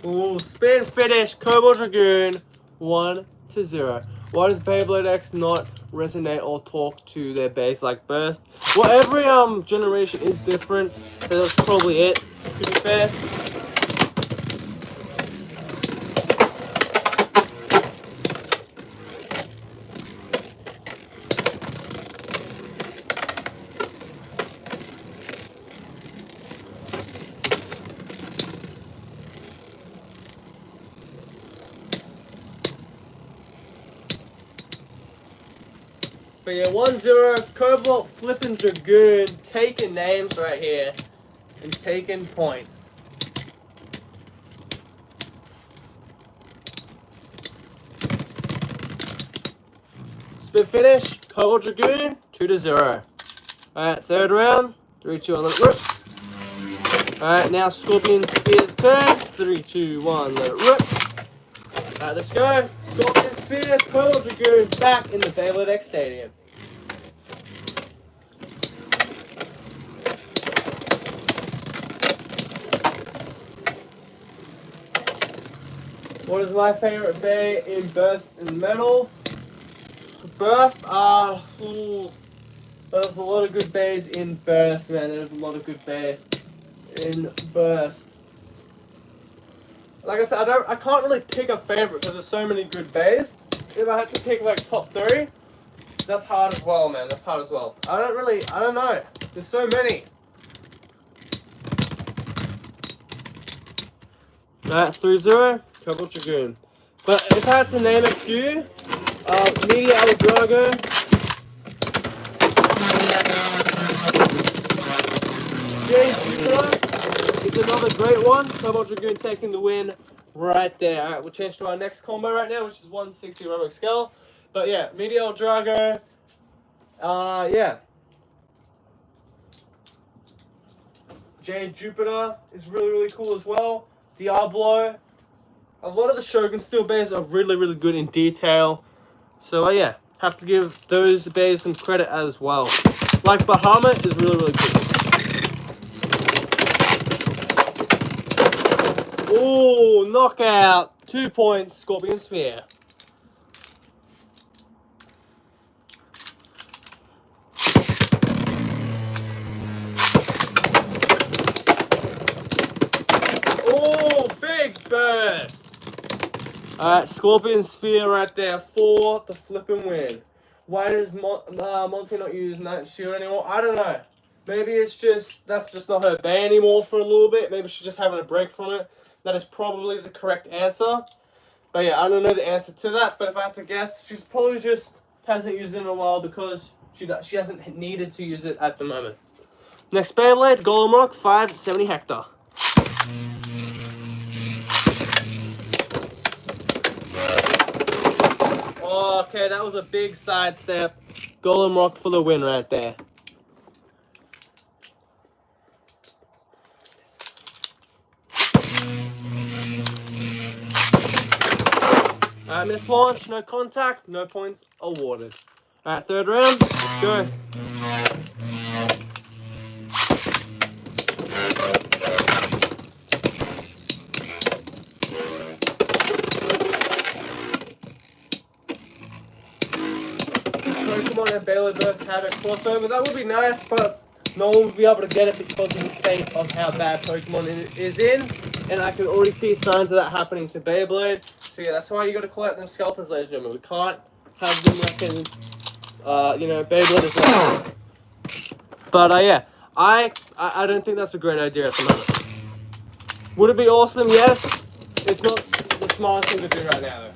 Ooh, spin finish, Cobalt Dragoon, 1-0. Why does Beyblade X not resonate or talk to their base like Burst? Well, every generation is different, so that's probably it, to be fair. But yeah, 1-0, Cobalt flipping Dragoon, taking names right here, and taking points. Spin finish, Cobalt Dragoon, 2-0. Alright, third round, 3-2, let it rip. Alright, now Scorpion Spear's turn, 3-2-1, let it rip. Alright, let's go. Scorpion Spear, Cobalt Dragoon, back in the Beyblade X Stadium. What is my favorite bay in Burst and Metal? Burst, there's a lot of good bays in Burst, man. There's a lot of good bays in Burst. Like I said, I can't really pick a favorite because there's so many good bays. If I had to pick like top 3, that's hard as well, man. That's hard as well. I don't know. There's so many. Alright, 3-0, Cobalt Dragoon. But if I had to name a few, Media El Drago, it's another great one. Cobalt Dragoon taking the win right there. Alright, we'll change to our next combo right now, which is 160 Robotic Scale. But yeah, Media El Drago, yeah. Jade Jupiter is really cool as well. Diablo. A lot of the Shogun Steel bays are really good in detail. So yeah, have to give those bays some credit as well. Like Bahamut is really cool. Ooh, knockout. 2 points, Scorpion Sphere. Ooh, big burst. Alright, Scorpion Sphere right there for the flipping win. Why does Monty not use Night Shield anymore? I don't know. Maybe it's just, that's just not her bay anymore for a little bit. Maybe she's just having a break from it. That is probably the correct answer. But yeah, I don't know the answer to that. But if I had to guess, she's probably just hasn't used it in a while because she hasn't needed to use it at the moment. Next Beyblade, Golem Rock, 570 Hector. Okay, that was a big sidestep. Golem Rock for the win right there. Alright, miss launch, no contact, no points awarded. Alright, third round, go. Pokemon and Beyblade Burst have a crossover. That would be nice, but no one would be able to get it because of the state of how bad Pokemon is in. And I can already see signs of that happening to Beyblade. So yeah, that's why you got to collect them scalpers, ladies and gentlemen. We can't have them like in, Beyblade as well. But yeah, I don't think that's a great idea at the moment. Would it be awesome? Yes. It's not the smartest thing to do right now, though.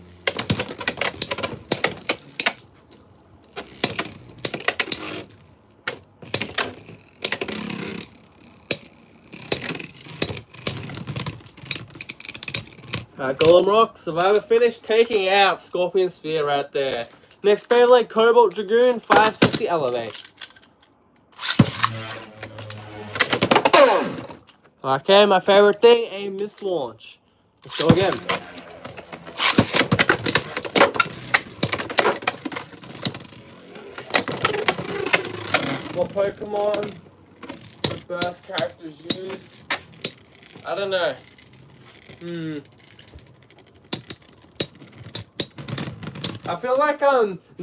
Golem Rock, Survivor finish, taking out Scorpion Sphere right there. Next Beyblade, Cobalt Dragoon, 560 Elevate. Okay, my favorite thing, a miss launch. Let's go again. What Pokemon the burst characters use? I don't know. I feel like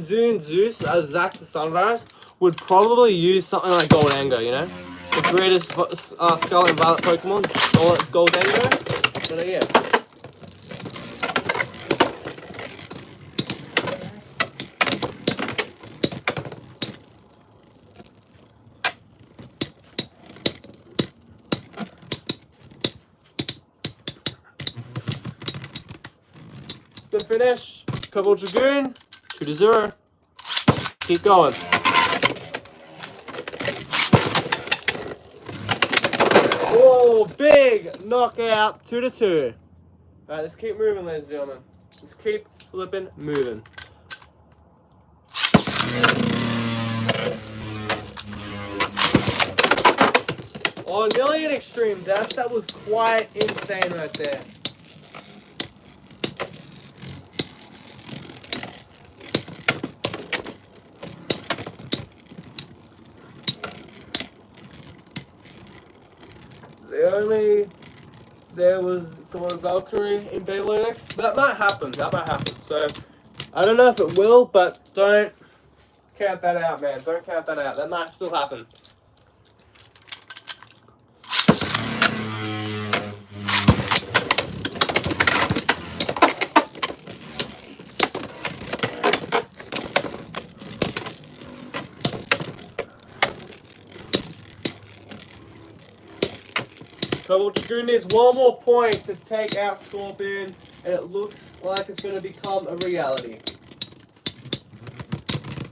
Zoon Zeus as Zack the Sunrise would probably use something like Goldango, you know? The greatest Scarlet and Violet Pokemon, Goldango. But yeah. Good finish. Cobalt Dragoon. 2-0. Keep going. Oh, big knockout. 2-2. Alright, let's keep moving, ladies and gentlemen. Let's keep flipping moving. Oh, nearly an extreme dash. That was quite insane right there. There was the Valkyrie in Beyblade X. That might happen. So, I don't know if it will, but don't count that out, man. Don't count that out. That might still happen. Cobalt Dragoon needs one more point to take out Scorpion, and it looks like it's going to become a reality.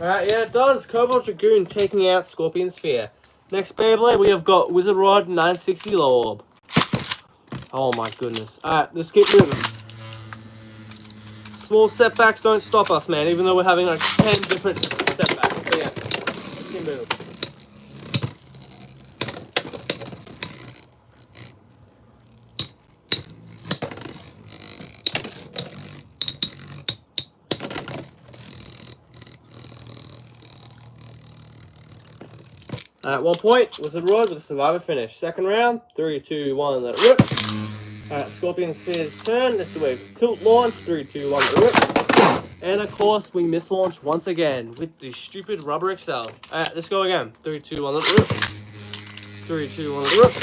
Alright, yeah, it does. Cobalt Dragoon taking out Scorpion Sphere. Next Beyblade, we have got Wizard Rod 960 Low Orb. Oh my goodness. Alright, let's keep moving. Small setbacks don't stop us, man, even though we're having like 10 different setbacks. But yeah, let's keep moving. Alright, 1 point. Wizard Rod with a survivor finish. Second round. 3, 2, 1, let it rip. Alright, Scorpion Sphere's turn. Let's do a tilt launch. 3, 2, 1, let it rip. And of course, we miss launch once again with the stupid Rubber XL. Alright, let's go again. 3, 2, 1, let it rip. 3, 2, 1, let it rip.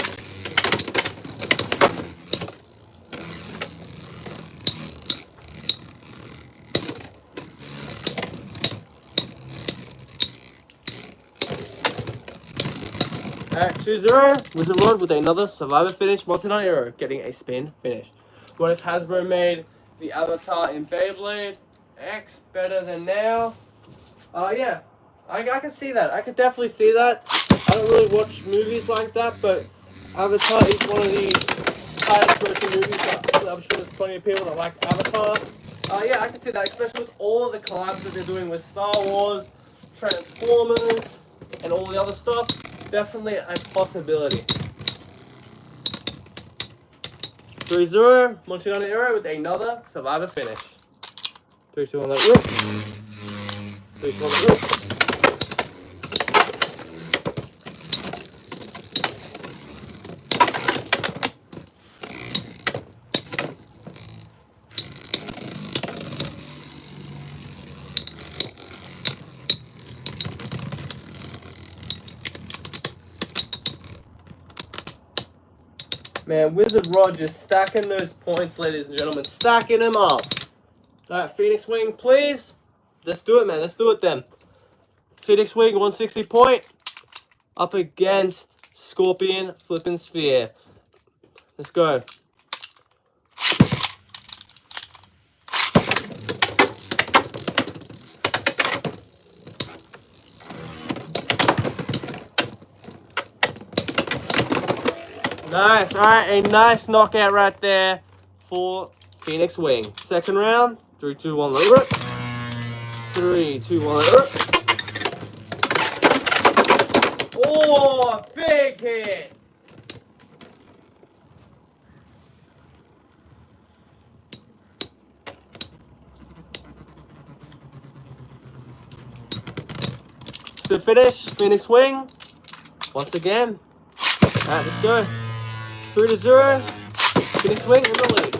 Alright, 2-0. Wizard Rod with another survivor finish. Multi-Nine Arrow getting a spin finish. What if Hasbro made the avatar in Beyblade X better than now? Yeah, I can see that. I could definitely see that. I don't really watch movies like that, but Avatar is one of the highest grossing movies. I'm sure there's plenty of people that like Avatar. Yeah, I can see that, especially with all of the collabs that they're doing with Star Wars, Transformers, and all the other stuff. Definitely a possibility. 3-0, Multi-Nine Arrow with another survivor finish. 3, 2, 1, let it rip. 3, 2, 1, let it rip. Man, Wizard Rod just stacking those points, ladies and gentlemen. Stacking them up. Alright, Phoenix Wing, please. Let's do it, man. Let's do it then. Phoenix Wing, 160 point. Up against Scorpion Flippin' Sphere. Let's go. Nice, alright, a nice knockout right there for Phoenix Wing. Second round, 3, 2, 1, let it rip. 3, 2, 1, let it rip. Oh, big hit! To finish, Phoenix Wing, once again. Alright, let's go. 3-0. Phoenix Wing in the lead.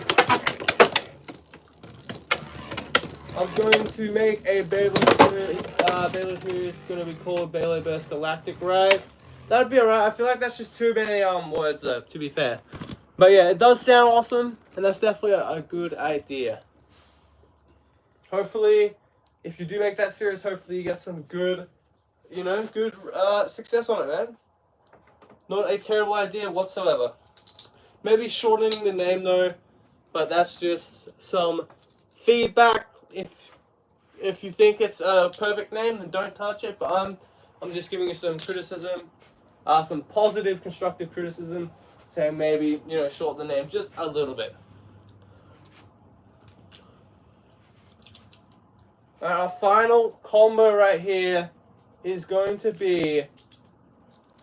I'm going to make a Beyblade series going to be called Beyblade Burst Galactic Rise. That'd be alright. I feel like that's just too many words though, to be fair. But yeah, it does sound awesome, and that's definitely a good idea. Hopefully, if you do make that series, hopefully you get some good, good success on it, man. Not a terrible idea whatsoever. Maybe shortening the name though, but that's just some feedback. If you think it's a perfect name, then don't touch it. But I'm just giving you some criticism, some positive, constructive criticism, saying maybe shorten the name just a little bit. Our final combo right here is going to be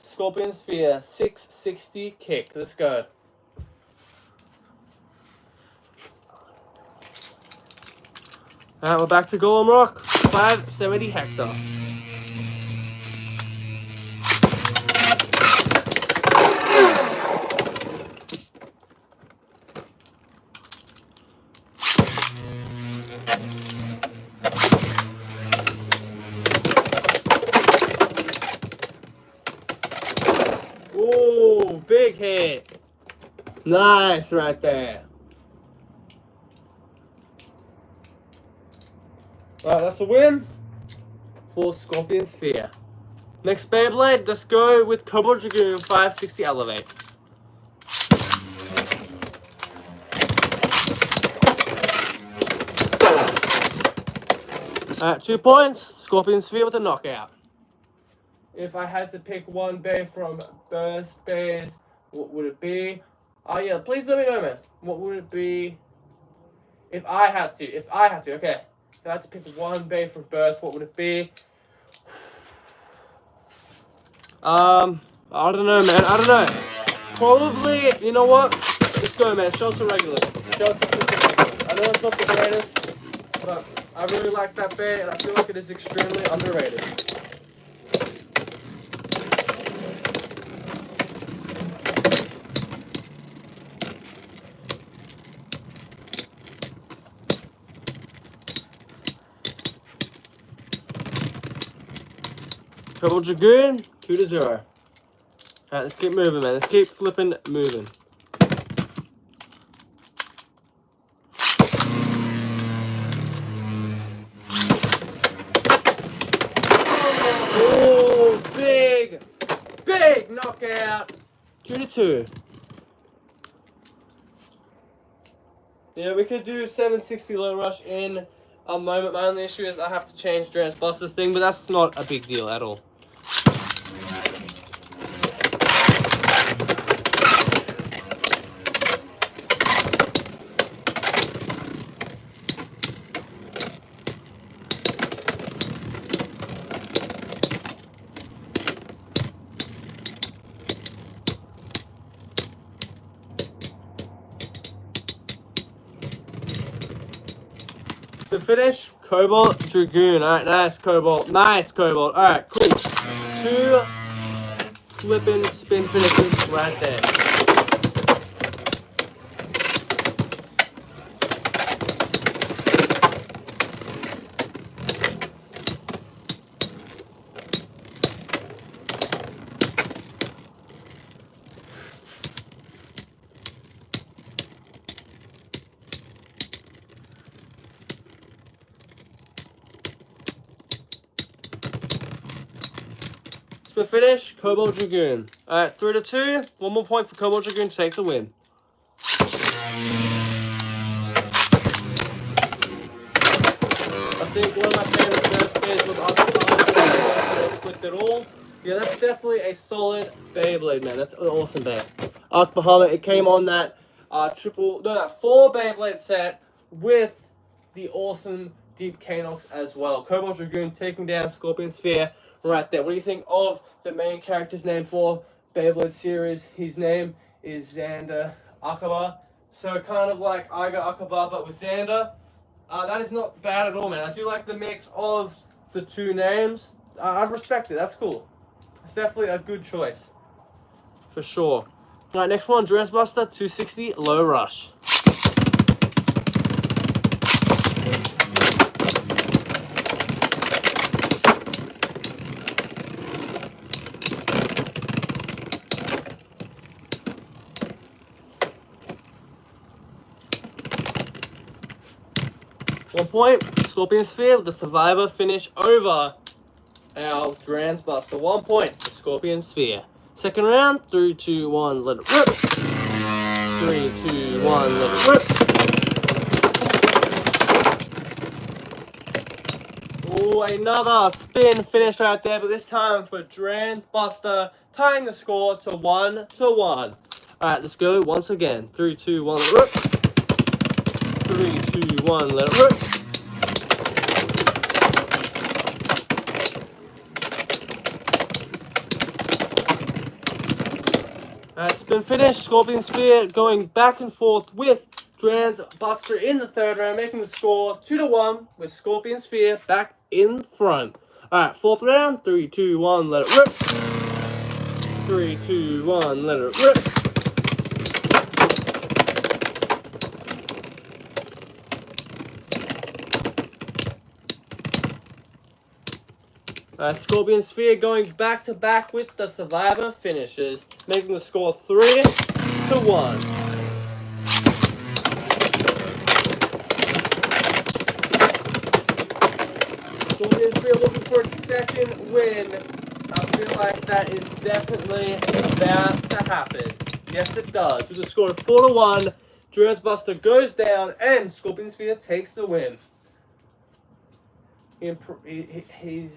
Scorpion Sphere 660 kick. Let's go. Alright, we're back to Golem Rock. 570 Hector. Ooh, big hit. Nice right there. Alright, that's a win for Scorpion Sphere. Next Beyblade, let's go with Cobalt Dragoon 560 Elevate. Alright, 2 points. Scorpion Sphere with a knockout. If I had to pick one bay from Burst Bays, what would it be? Oh yeah, please let me know, man. What would it be if I had to? Okay. If I had to pick one bay from Burst, what would it be? I don't know, man. I don't know. Probably, you know what? Let's go, man. Shelter Regular. Shelter Regular. I know it's not the greatest, but I really like that bay, and I feel like it is extremely underrated. Cobalt Dragoon, 2-0. Alright, let's keep moving, man. Let's keep flipping moving. Oh, big knockout. 2-2. Yeah, we could do 760 low rush in a moment. My only issue is I have to change Drance Buster's thing, but that's not a big deal at all. To finish, Cobalt Dragoon. Alright, nice Cobalt. Nice Cobalt. Alright, cool. 2 flipping spin finishes right there. Split finish, Cobalt Dragoon. Alright, 3-2. 1 more point for Cobalt Dragoon to take the win. I think one of my favorite first games was Arc Flipped it all. Yeah, that's definitely a solid Beyblade, man. That's an awesome Beyblade. Arc Bahamut, it came on that 4 Beyblade set with the awesome Deep Canox as well. Cobalt Dragoon taking down Scorpion Sphere right there. What do you think of the main character's name for Beyblade series? His name is Xander Akaba. So kind of like Iga Akaba, but with Xander. That is not bad at all, man. I do like the mix of the 2 names. I respect it. That's cool. It's definitely a good choice. For sure. Alright, next one, Drance Buster 260 Low Rush. 1 point. Scorpion Sphere with the Survivor finish over our Grand Buster. 1 point for Scorpion Sphere. Second round, 3, 2, 1, let it rip. 3, 2, 1, let it rip. Oh, another spin finish right there, but this time for Grand Buster, tying the score to 1-1. Alright, let's go once again. 3, 2, 1, let it rip. 3, 2, 1, let it rip. Alright, spin finish. Scorpion Sphere going back and forth with Trans Buster in the third round, making the score 2-1 with Scorpion Sphere back in front. Alright, fourth round. 3, 2, 1, let it rip. 3, 2, 1, let it rip. Scorpion Sphere going back to back with the Survivor finishes, making the score 3-1. Scorpion Sphere looking for its second win. I feel like that is definitely about to happen. Yes, it does. With a score of 4-1, Trans Buster goes down and Scorpion Sphere takes the win. He's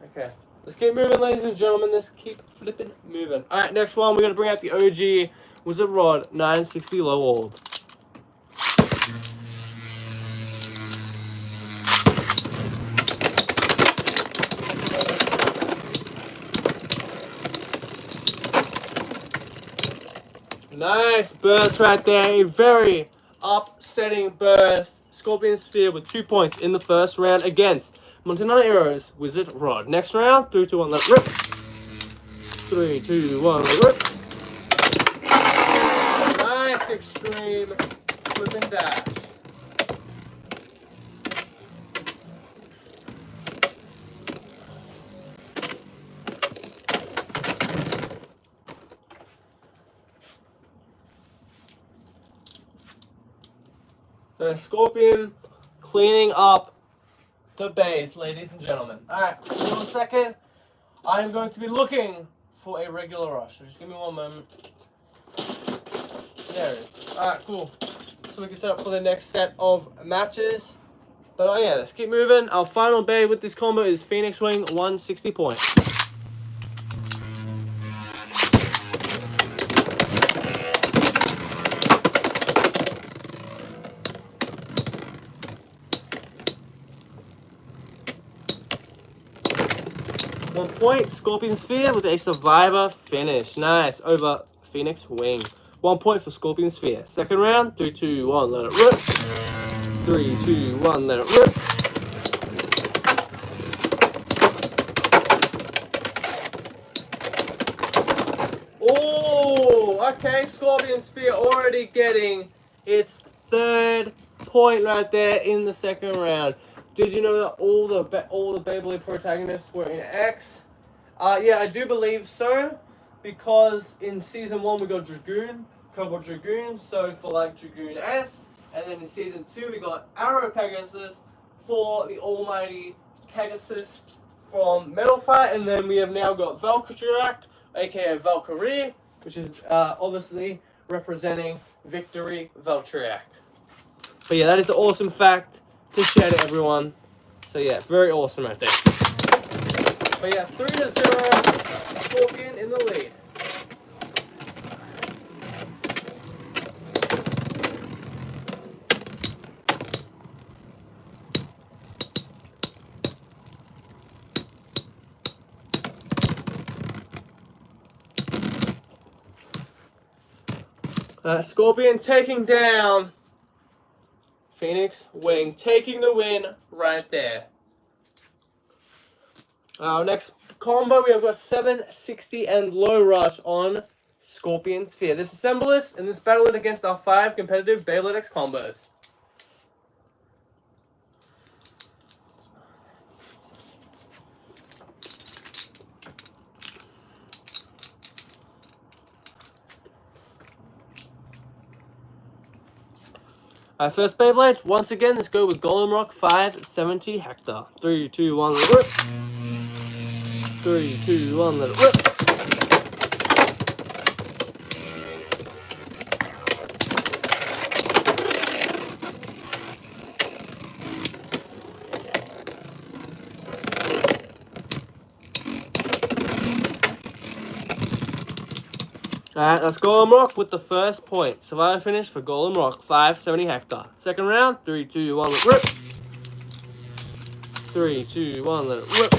okay. Let's keep moving, ladies and gentlemen. Let's keep flipping moving. Alright, next one, we're going to bring out the OG Wizard Rod 960 Low Orb. Nice burst right there. A very upsetting burst. Scorpion Sphere with 2 points in the first round against Montanana Arrows Wizard Rod. Next round, 3, 2, 1, let it rip. 3, 2, 1, let it rip. Nice extreme flip and dash. The Scorpion cleaning up the base, ladies and gentlemen. Alright, in a second, I'm going to be looking for a regular rush. So just give me 1 moment. There it is. Alright, cool. So we can set up for the next set of matches. But oh yeah, let's keep moving. Our final bay with this combo is Phoenix Wing 160 points. One point, Scorpion Sphere with a Survivor finish. Nice, over Phoenix Wing. 1 point for Scorpion Sphere. Second round, 3, 2, 1, let it rip. 3, 2, 1, let it rip. Oh, okay, Scorpion Sphere already getting its third point right there in the second round. Did you know that all the Beyblade protagonists were in X? Yeah, I do believe so, because in Season 1 we got Dragoon, Cobalt Dragoon, so for like Dragoon S, and then in Season 2 we got Arrow Pegasus for the almighty Pegasus from Metal Fight, and then we have now got Valkyriak, aka Valkyrie, which is obviously representing Victory Valkyriak. But yeah, that is an awesome fact to share to everyone. So yeah, very awesome right there. But yeah, 3-0, Scorpion in the lead. Scorpion taking down Phoenix Wing, taking the win right there. Our next combo, we have got 760 and Low Rush on Scorpion Sphere. This assemble this, and this battle it against our 5 competitive Beyblade X combos. Alright, first Beyblade. Once again, let's go with Golem Rock 570 Hector. 3, 2, 1, let it rip. 3, 2, 1, let it rip. Alright, let's Golem Rock with the first point. Survivor finish for Golem Rock, 570 Hector. Second round, 3, 2, 1, let it rip. 3, 2, 1, let it rip.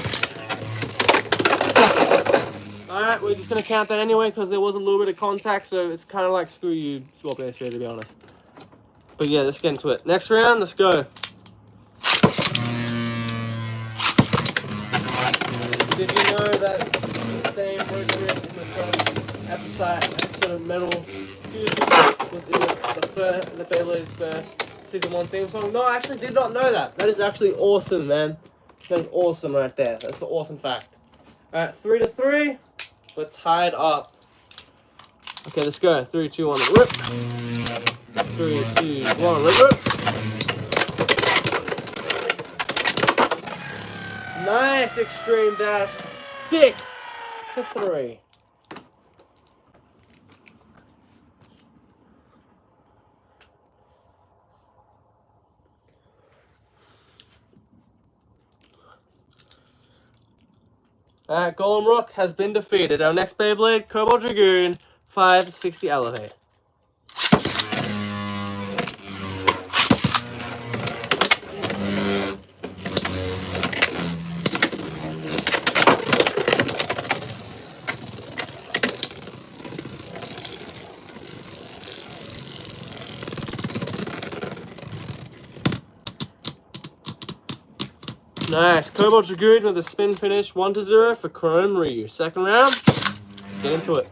Alright, we're just going to count that anyway because there was a little bit of contact, so it's kind of like screw you, Scorpion Sphere, to be honest. But yeah, let's get into it. Next round, let's go. Did you know that the same rotary in the front episode of metal was in the Beyblade's first season 1 theme song? No, I actually did not know that. That is actually awesome, man. That is awesome right there. That's an awesome fact. Alright, 3-3. We're tied up. Okay, let's go. 3, 2, 1, rip. 3, 2, 1, rip. Nice extreme dash. 6-3. Alright, Golem Rock has been defeated. Our next Beyblade, Cobalt Dragoon, 560 Elevate. Nice. Cobalt Dragoon with a spin finish, 1-0 for Chrome Ryu. Second round, get into it.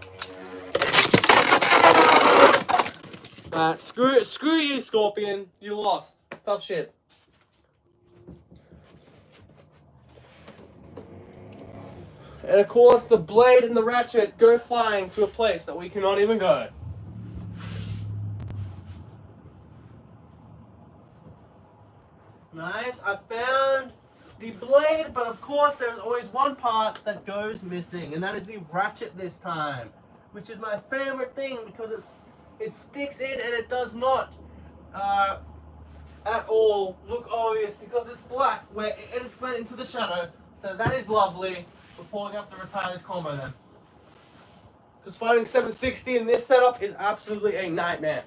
Screw you, Scorpion. You lost. Tough shit. And of course, the blade and the ratchet go flying to a place that we cannot even go. Nice. I found the blade, but of course there's always one part that goes missing, and that is the ratchet this time, which is my favorite thing because it sticks in and it does not at all look obvious because it's black where it's went into the shadow. So that is lovely. We're probably going to have to retire this combo then, because fighting 760 in this setup is absolutely a nightmare.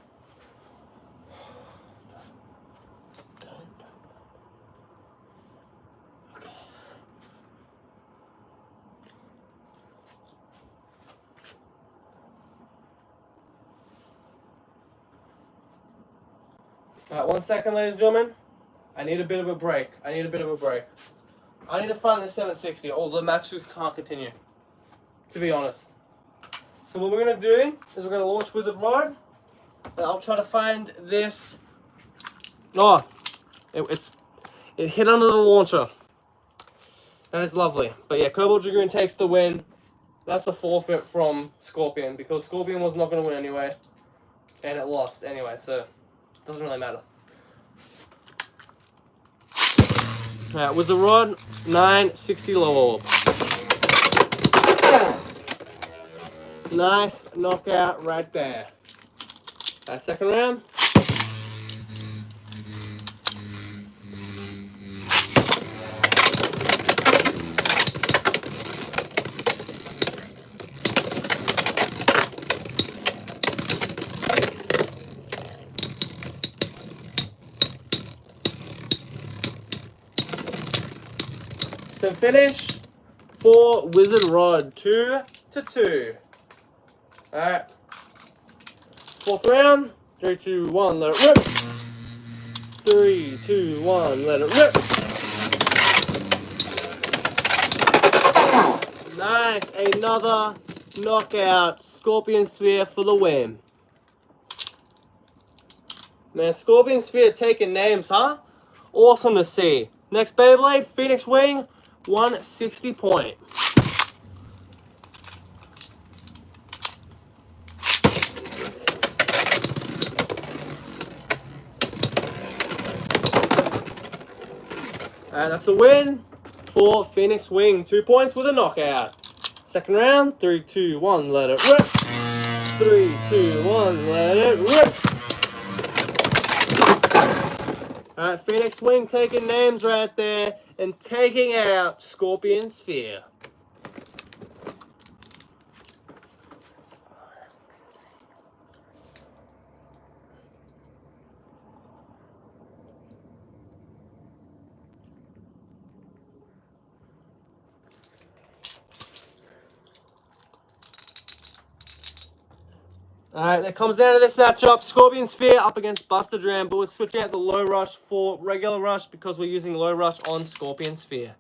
Alright, 1 second, ladies and gentlemen. I need a bit of a break. I need to find the 760, or the matches can't continue, to be honest. So what we're going to do is we're going to launch Wizard Rod, and I'll try to find this. Oh, it hit under the launcher. That is lovely. But yeah, Cobalt Dragoon takes the win. That's a forfeit from Scorpion, because Scorpion was not going to win anyway, and it lost anyway, so doesn't really matter. Alright, with the rod, 960 low orb. Nice knockout right there. Alright, second round. To finish for Wizard Rod, 2-2. Alright. Fourth round. 3, 2, 1, let it rip. 3, 2, 1, let it rip. Nice. Another knockout. Scorpion Sphere for the win. Man, Scorpion Sphere taking names, huh? Awesome to see. Next Beyblade, Phoenix Wing, 160 point. And that's a win for Phoenix Wing. 2 points with a knockout. Second round, 3, 2, 1, let it rip. 3, 2, 1, let it rip. Alright, Phoenix Wing taking names right there and taking out Scorpion Sphere. Alright, that comes down to this matchup. Scorpion Sphere up against Buster Dram, but we're switching out the low rush for regular rush because we're using low rush on Scorpion Sphere.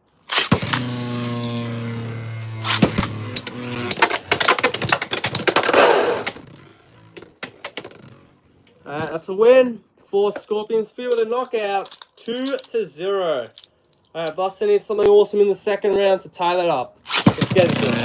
Alright, that's a win for Scorpion Sphere with a knockout. 2-0. Alright, Buster needs something awesome in the second round to tie that up. Let's get into it.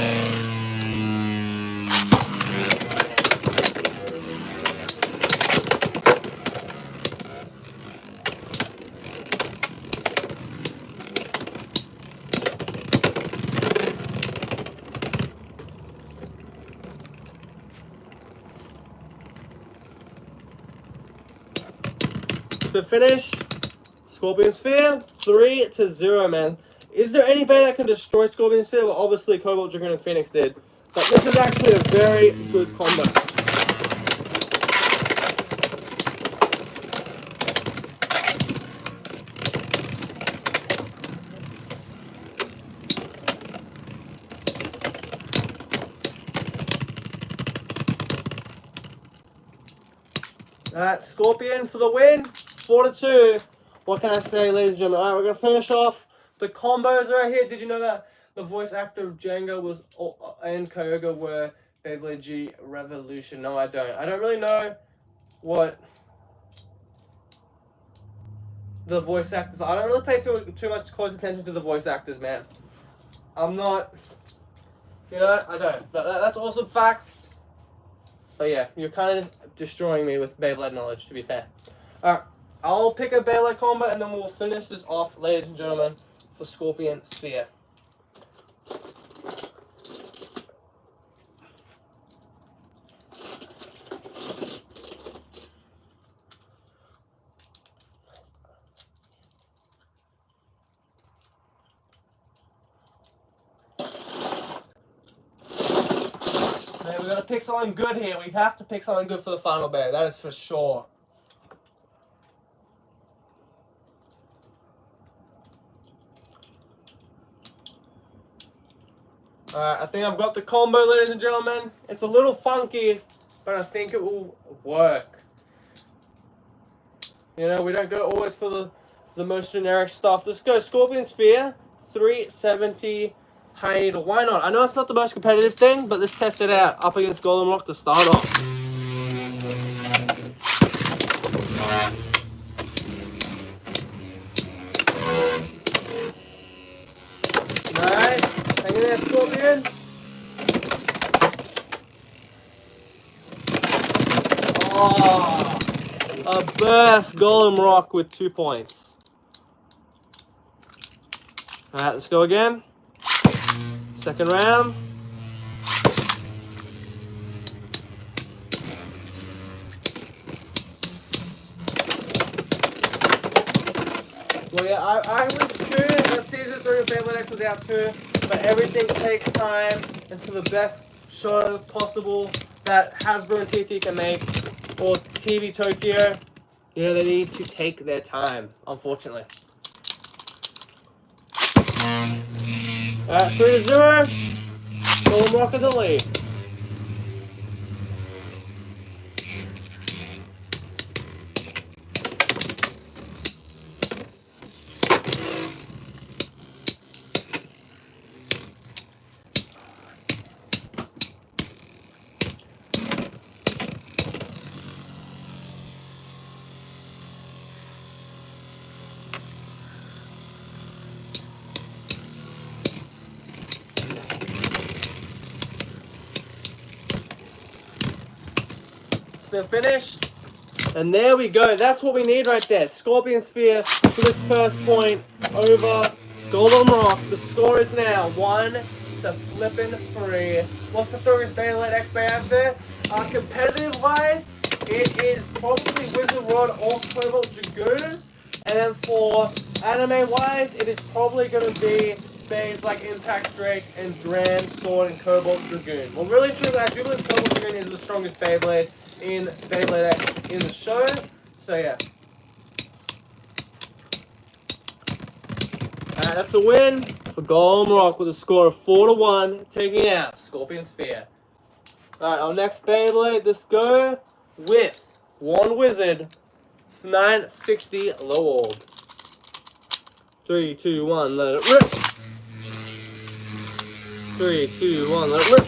To finish, Scorpion Sphere, 3-0, man. Is there anybody that can destroy Scorpion Sphere? Well, obviously, Cobalt Dragoon and Phoenix did. But this is actually a very good combo. Alright, Scorpion for the win. 4-2. What can I say, ladies and gentlemen? Alright, we're going to finish off the combos right here. Did you know that the voice actor of Jenga was and Kyogre were Beyblade G Revolution? No, I don't. I don't really know what the voice actors are. I don't really pay too much close attention to the voice actors, man. I'm not, you know, I don't. But that's awesome fact. But yeah, you're kind of just destroying me with Beyblade knowledge, to be fair. Alright. I'll pick a Beyblade combo and then we'll finish this off, ladies and gentlemen, for Scorpion Sphere. Man, we gotta pick something good here. We have to pick something good for the final bear, that is for sure. Alright, I think I've got the combo, ladies and gentlemen. It's a little funky, but I think it will work. You know, we don't go always for the most generic stuff. Let's go Scorpion Sphere, 370 high needle. Why not? I know it's not the most competitive thing, but let's test it out up against Golden Rock to start off. Nice. Hang in there, Scorpion. Oh, a burst Golem Rock with 2 points. Alright, let's go again. Second round. Well, yeah, I was good. Let's see if the Beyblade X was out too. But everything takes time, and for the best show possible that Hasbro and TT can make, or TV Tokyo, you know, they need to take their time, unfortunately. Alright, 3-0. Golden Rock in the lead. Finished, and there we go. That's what we need right there. Scorpion Sphere for this first point over Golden Rock. The score is now 1-3. What's the strongest Beyblade XP out there? Competitive wise, it is probably Wizard Rod or Cobalt Dragoon. And then for anime wise, it is probably going to be Bays like Impact Drake and Dran Sword and Cobalt Dragoon. Well, really truly, I do believe Cobalt Dragoon is the strongest Beyblade in Beyblade X in the show. So yeah. Alright, that's a win for Golden Rock with a score of 4-1, taking out Scorpion Sphere. Alright, our next Beyblade, let's go with one Wizard, 960 low old. 3, 2, 1, let it rip. 3, 2, 1, let it rip.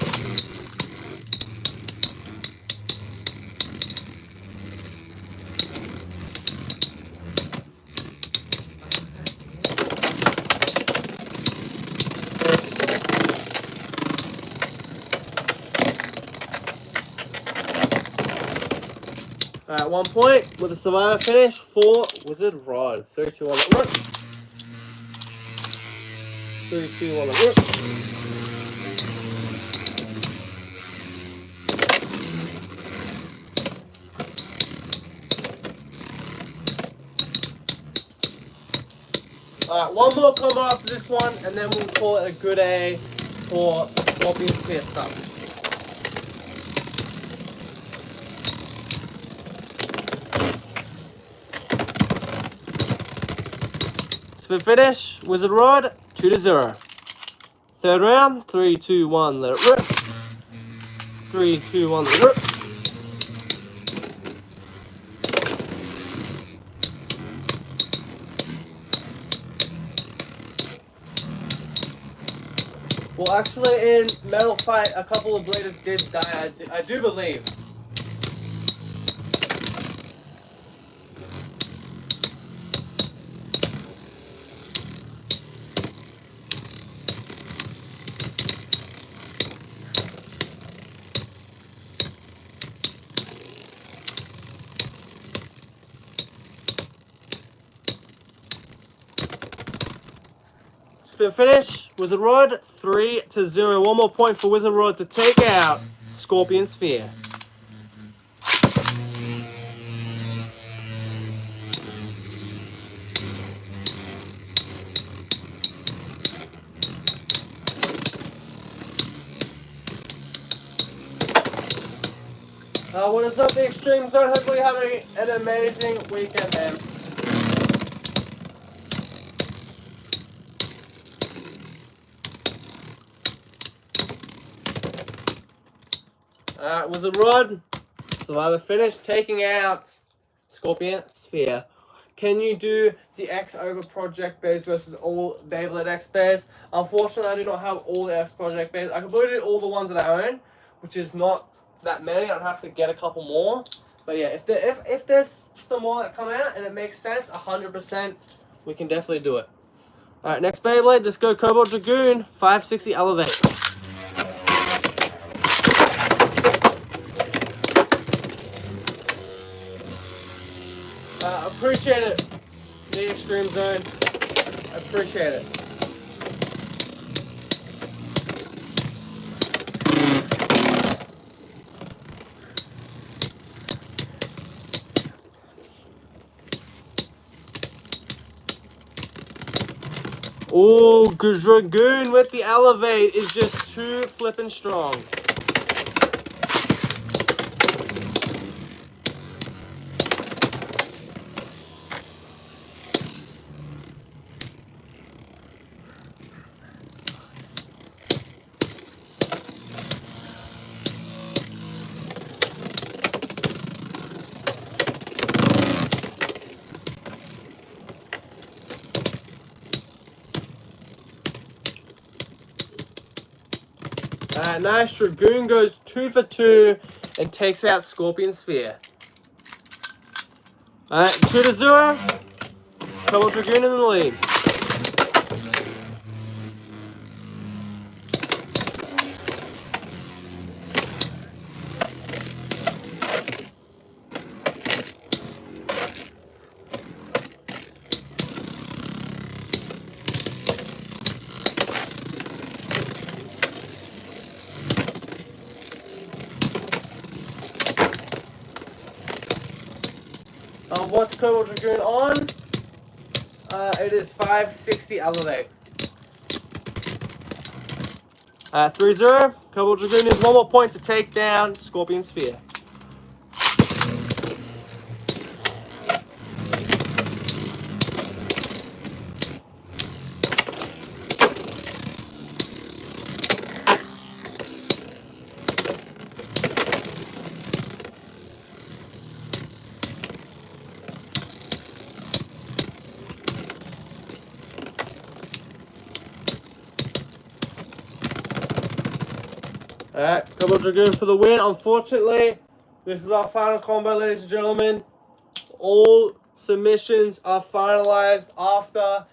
Alright, 1 point with a survivor finish for Wizard Rod. 3, 2, 1, let it rip. 3, 2, 1, let it rip. Alright, one more combo after this one, and then we'll call it a good A for Scorpion Sphere stuff. Spin finish, Wizard Rod, 2-0. Third round, 3, 2, 1, let it rip. 3, 2, 1, let it rip. Well, actually, in Metal Fight, a couple of bladers did die, I do believe. Spin finish, Wizard Rod, 3-0. One more point for Wizard Rod to take out Scorpion Sphere. What is up, the Extreme Zone? Hopefully you're having an amazing weekend, man. Alright, Wizard Rod, survivor finish, taking out Scorpion Sphere. Can you do the X over Project Base versus all Beyblade X Base? Unfortunately, I do not have all the X Project Base. I completely did all the ones that I own, which is not that many. I'd have to get a couple more. But yeah, if there's some more that come out and it makes sense, 100%, we can definitely do it. Alright, next Beyblade, let's go Cobalt Dragoon, 560 Elevate. Appreciate it, the Extreme Zone. Appreciate it. Oh, Dragoon with the Elevate is just too flippin' strong. Nice. Dragoon goes 2 for 2 and takes out Scorpion Sphere. Alright, 2-0. Cobalt Dragoon in the lead. What's Cobalt Dragoon on? It is 560 Elevate. 3-0. Cobalt Dragoon is 1 more point to take down Scorpion Sphere. Alright, Cobalt Dragoon for the win. Unfortunately, this is our final combo, ladies and gentlemen. All submissions are finalized after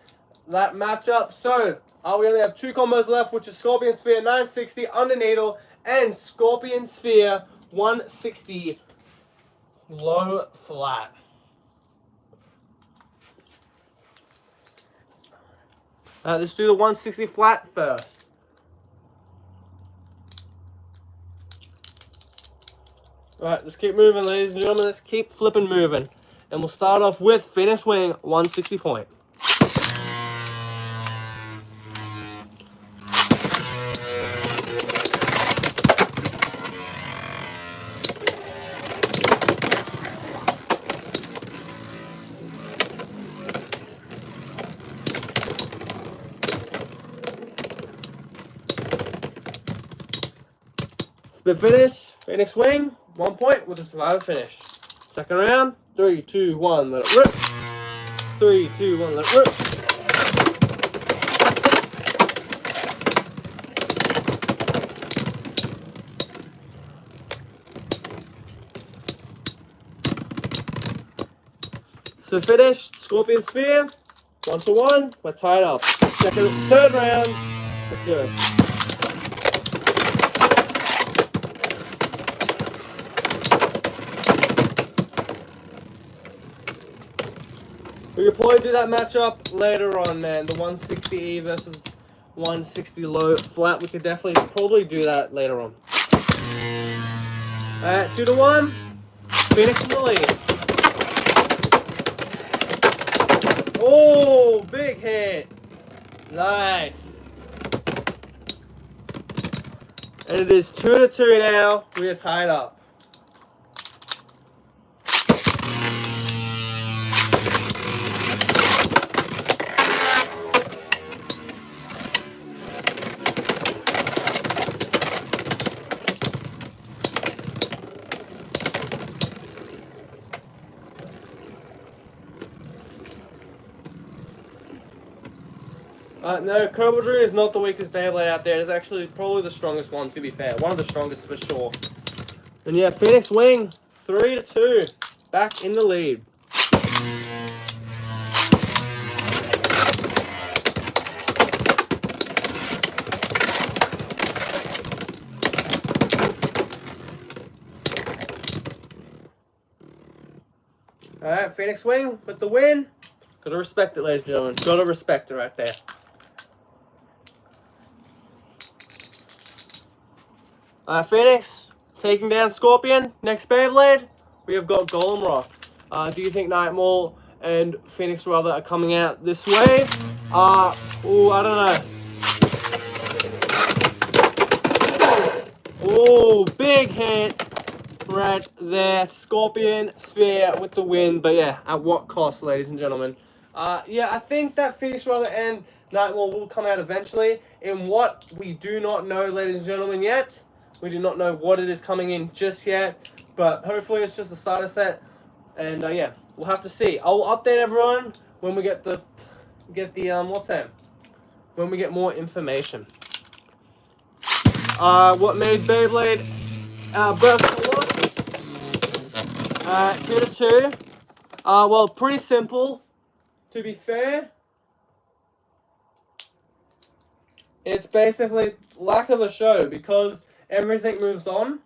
that matchup. So, we only have 2 combos left, which is Scorpion Sphere 960 under needle and Scorpion Sphere 160 low flat. Let's do the 160 flat first. Alright, let's keep moving, ladies and gentlemen. Let's keep flipping moving. And we'll start off with Phoenix Wing 160 point. Split finish, Phoenix Wing, 1 point with a survivor finish. Second round, 3, 2, 1, let it rip. 3, 2, 1, let it rip. So finish, Scorpion Sphere, 1-1, we're tied up. Third round, let's go. We could probably do that matchup later on, man. The 160E versus 160 low flat. We could definitely probably do that later on. Alright, 2-1. Phoenix in the lead. Oh, big hit. Nice. And it is 2-2 now. We are tied up. No, Cobalt Dragoon is not the weakest Beyblade out there. It's actually probably the strongest one, to be fair. One of the strongest for sure. And yeah, Phoenix Wing, 3-2. Back in the lead. Alright, Phoenix Wing with the win. Gotta respect it, ladies and gentlemen. Gotta respect it right there. Phoenix taking down Scorpion. Next Beyblade, we have got Golem Rock. Do you think Nightmare and Phoenix Rather are coming out this way? I don't know. Oh, big hit right there. Scorpion Sphere with the win. But yeah, at what cost, ladies and gentlemen? Yeah, I think that Phoenix Rather and Nightmare will come out eventually. In what we do not know, ladies and gentlemen, yet. We do not know what it is coming in just yet, but hopefully it's just a starter set, and yeah, we'll have to see. I'll update everyone when we get the what's that? When we get more information. What made Beyblade burst a lot? 2-2. Well, pretty simple. To be fair, it's basically lack of a show because everything moves on,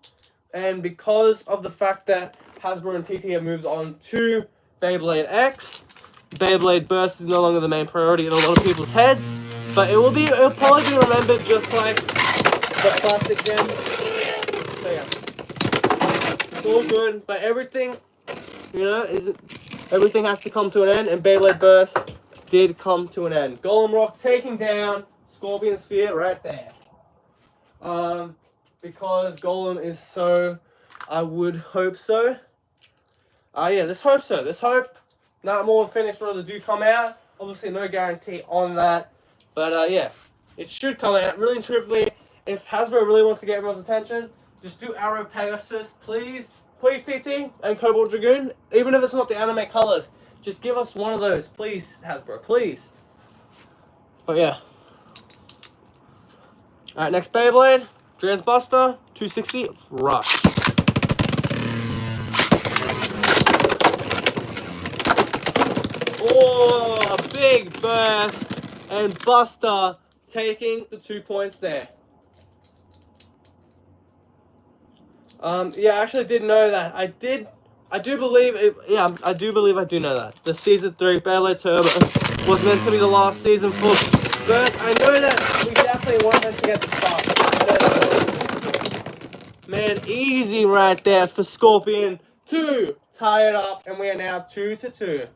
and because of the fact that Hasbro and TT have moved on to Beyblade X, Beyblade Burst is no longer the main priority in a lot of people's heads, but it'll probably be remembered just like the classic gem. So yeah, it's all good, but everything, you know, everything has to come to an end, and Beyblade Burst did come to an end. Golem Rock taking down Scorpion Sphere right there. Because Golem is so, I would hope so. Yeah, let's hope so. Let's hope not more finished orders do come out. Obviously, no guarantee on that. But yeah, it should come out. Really and truthfully, if Hasbro really wants to get everyone's attention, just do Arrow Pegasus, please. Please, TT and Cobalt Dragoon. Even if it's not the anime colors, just give us one of those. Please, Hasbro, please. But yeah. Alright, next Beyblade. Transbuster, 260, Rush. Oh, a big burst. And Buster taking the 2 points there. Yeah, I actually did know that. I do believe it. Yeah, I do believe I do know that. The Season 3 Beyblade Turbo was meant to be the last season for, but I know that we definitely want them to get the start. Man, easy right there for Scorpion. 2 tie it up, and we are now 2-2.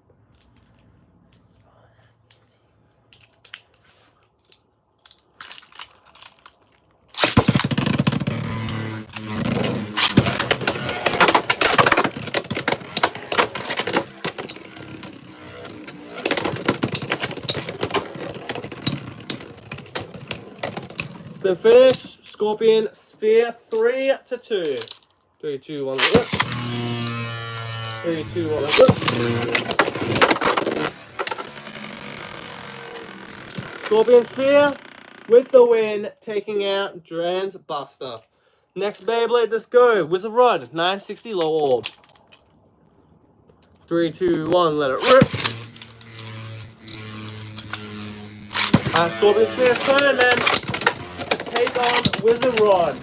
Been finished. Scorpion Sphere 3-2. 3, 2, 1, let's go. 3, 2, 1, let's go. Scorpion Sphere with the win, taking out Transbuster. Next Beyblade, let's go. Wizard Rod, 960 low orb. 3, 2, 1, let it rip. Scorpion Sphere's turn, man. Take on Wizard Rod.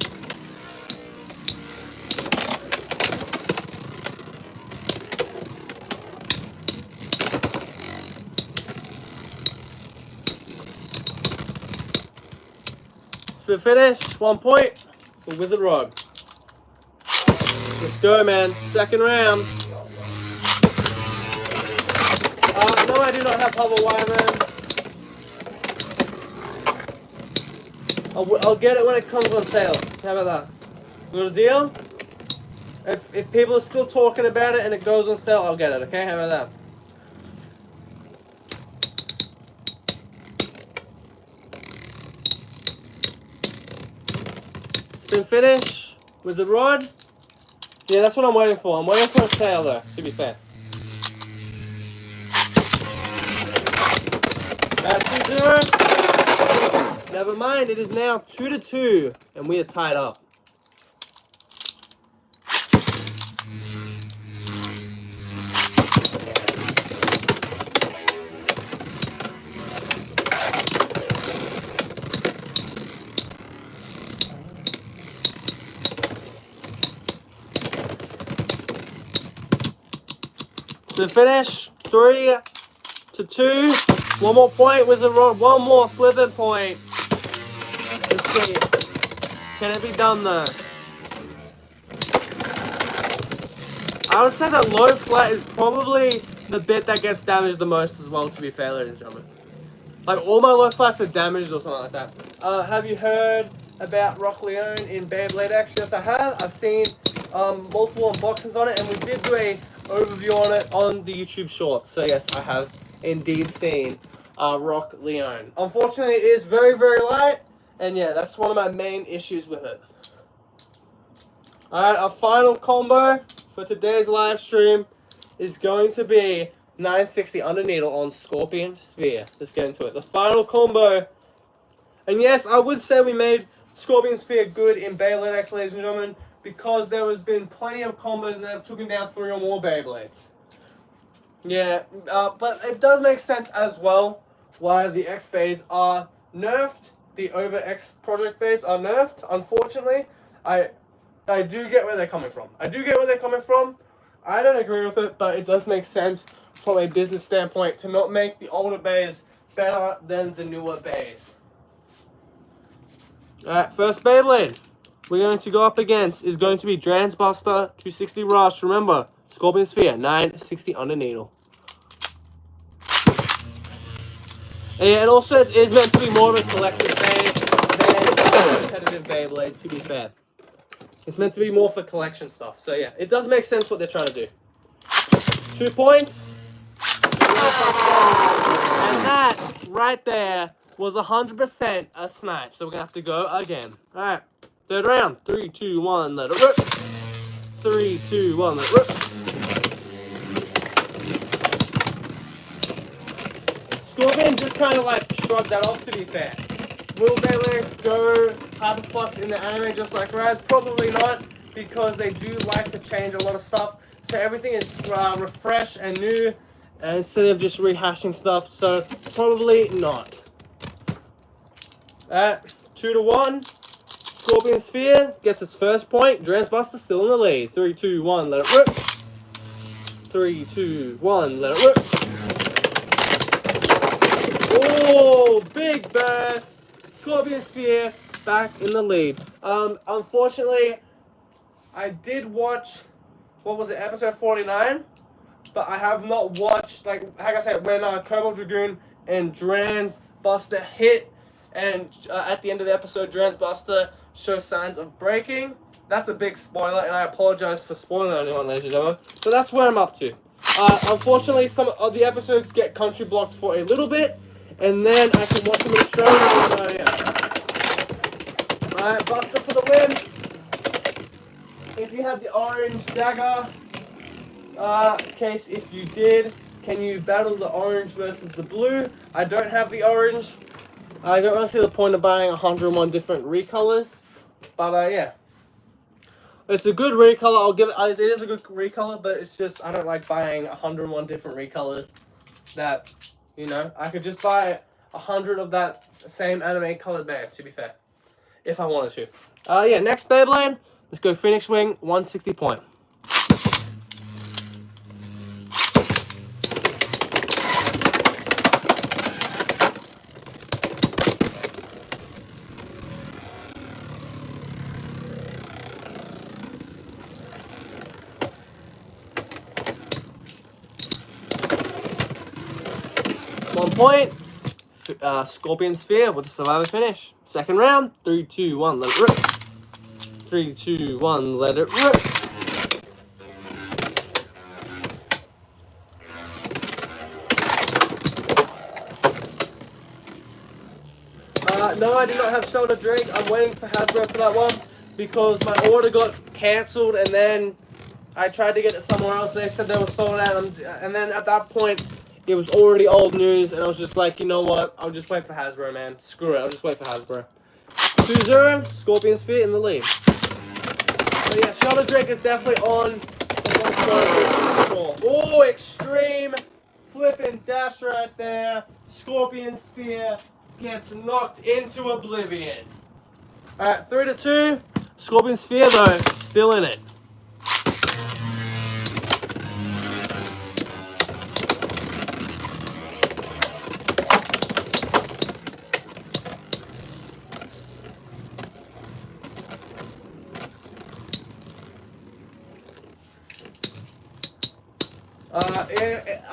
Spin finish, 1 point for Wizard Rod. Let's go, man. Second round. No, I do not have Hubble Wire, man. I'll get it when it comes on sale. How about that? Got a deal? If people are still talking about it and it goes on sale, I'll get it, okay? How about that? Spin finish. Wizard Rod. Yeah, that's what I'm waiting for. I'm waiting for a sale though, to be fair. That's 2-0. Never mind, it is now 2-2, and we are tied up. To finish, 3-2. One more point, Wizard Rod. One more flipping point. Let's see. Can it be done though? I would say that low flat is probably the bit that gets damaged the most as well, to be fair, ladies and gentlemen. Like, all my low flats are damaged or something like that. Have you heard about Rock Leone in Beyblade X? Yes, I have. I've seen multiple unboxings on it, and we did do a overview on it on the YouTube Shorts. So yes, I have indeed seen Rock Leone. Unfortunately, it is very, very light, and yeah, that's one of my main issues with it. Alright, our final combo for today's live stream is going to be 960 under needle on Scorpion Sphere. Let's get into it. The final combo. And yes, I would say we made Scorpion Sphere good in Beyblade X, ladies and gentlemen, because there has been plenty of combos that have taken down 3 or more Beyblades. Yeah, but it does make sense as well why the X bays are nerfed. The over X project bays are nerfed. Unfortunately, I do get where they're coming from. I don't agree with it, but it does make sense from a business standpoint to not make the older bays better than the newer bays. Alright, first Beyblade we're going to go up against is going to be Transbuster 260 Rush. Remember, Scorpion Sphere 960 under needle. And also, it is meant to be more of a collector's Beyblade than a competitive Beyblade, to be fair. It's meant to be more for collection stuff. So yeah, it does make sense what they're trying to do. 2 points. And that right there was 100% a snipe. So we're going to have to go again. Alright, third round. 3, 2, 1, let it rip. 3, 2, 1, let it rip. Scorpion just kind of like shrugged that off, to be fair. Will they go hyperflux in the anime just like Raz? Probably not, because they do like to change a lot of stuff. So everything is refreshed and new, instead of just rehashing stuff. So probably not. 2 to 1. Scorpion Sphere gets its first point. Transbuster still in the lead. 3, 2, 1, let it rip. 3, 2, 1, let it rip. Oh, big burst. Scorpion Sphere back in the lead. Unfortunately, I did watch, what was it, episode 49? But I have not watched, like I said, when Cobalt Dragoon and Transbuster hit, and at the end of the episode, Transbuster shows signs of breaking. That's a big spoiler, and I apologize for spoiling anyone, ladies and gentlemen. So that's where I'm up to. Unfortunately, some of the episodes get country blocked for a little bit, and then I can watch them in Australia. So yeah. Alright, Buster for the win. If you had the orange dagger, case if you did, can you battle the orange versus the blue? I don't have the orange. I don't really see the point of buying 101 different recolors, but yeah, it's a good recolor. I'll give it. It is a good recolor, but it's just I don't like buying 101 different recolors. That, you know, I could just buy 100 of that same anime colored bag. To be fair, if I wanted to. Yeah, next Beyblade. Let's go Phoenix Wing, 160 point. Point. Scorpion Sphere with the survivor finish. Second round. 3, 2, 1, let it rip. 3, 2, 1, let it rip. No, I do not have Shoulder Drink. I'm waiting for Hasbro for that one because my order got cancelled, and then I tried to get it somewhere else. They said they were sold out, and then at that point, it was already old news, and I was just like, you know what? I'll just wait for Hasbro, man. Screw it. I'll just wait for Hasbro. 2-0, Scorpion Sphere in the lead. So yeah, Shoulder Drake is definitely on. Oh, extreme flipping dash right there. Scorpion Sphere gets knocked into oblivion. Alright, 3 to 2. Scorpion Sphere, though, still in it.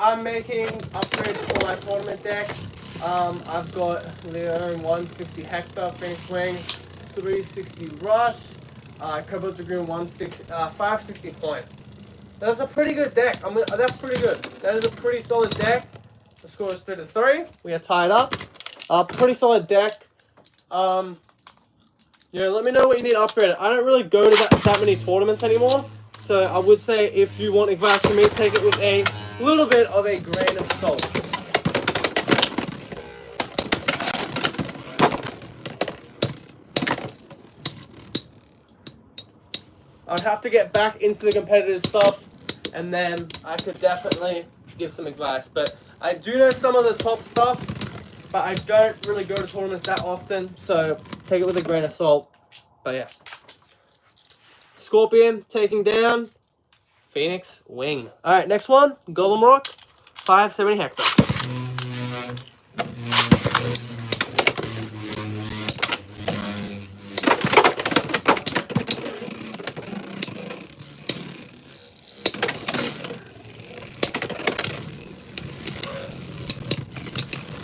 I'm making upgrades for my tournament deck. I've got Leon 160 Hector, Phoenix Wing, 360 Rush, Cobalt Dragoon 560 Point. That's a pretty good deck. That's pretty good. That is a pretty solid deck. The score is 3 to 3. We are tied up. Pretty solid deck. Yeah, let me know what you need to upgrade it. I don't really go to that many tournaments anymore. So I would say if you want advice from me, take it with a little bit of a grain of salt. I'd have to get back into the competitive stuff, and then I could definitely give some advice. But I do know some of the top stuff, but I don't really go to tournaments that often, so take it with a grain of salt. But yeah. Scorpion taking down Phoenix Wing. Alright, next one. Golem Rock, 570 Hector.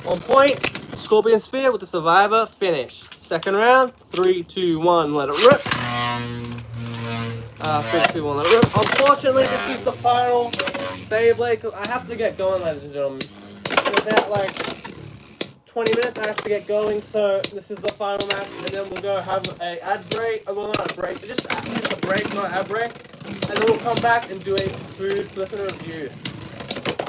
On point. Scorpion Sphere with the Survivor finish. Second round, 3, 2, 1, let it rip. 3, 2, 1, let it rip. Unfortunately, this is the final Beyblade, because I have to get going, ladies and gentlemen. In about like 20 minutes, I have to get going, so this is the final match, and then we'll go have a ad break. Well, not a break, just a break, not an ad break. And then we'll come back and do a food flipping review.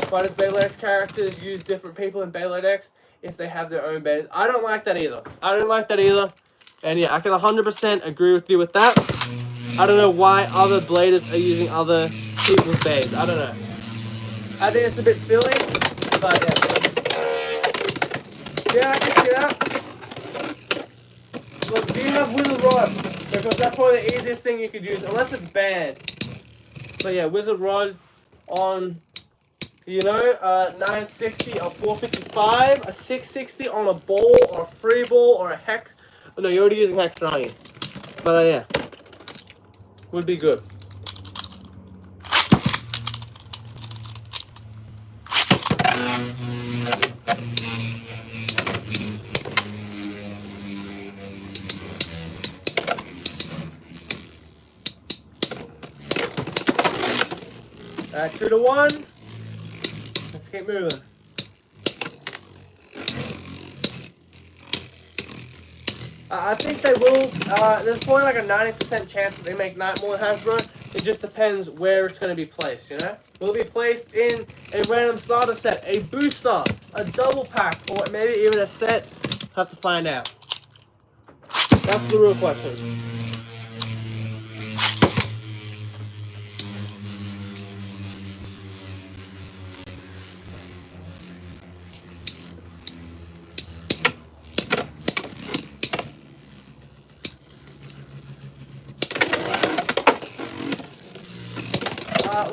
Why does Beyblade X characters use different people in Beyblade X if they have their own bays? I don't like that either. I don't like that either. And yeah, I can 100% agree with you with that. I don't know why other bladers are using other people's bays. I don't know. I think it's a bit silly, but yeah. Yeah, I can see that. Look, do you have Wizard Rod? Because that's probably the easiest thing you could use, unless it's banned. But yeah, Wizard Rod on, you know, 960 or 455, a 660 on a ball or a free ball or a hex. Oh, no, you're already using hex, aren't you? But yeah, would be good. Alright, 2 to 1. Let's keep moving. I think they will. There's probably like a 90% chance that they make Night more Hasbro. It just depends where it's going to be placed, you know? Will it be placed in a random starter set, a booster, a double pack, or maybe even a set? Have to find out. That's the real question.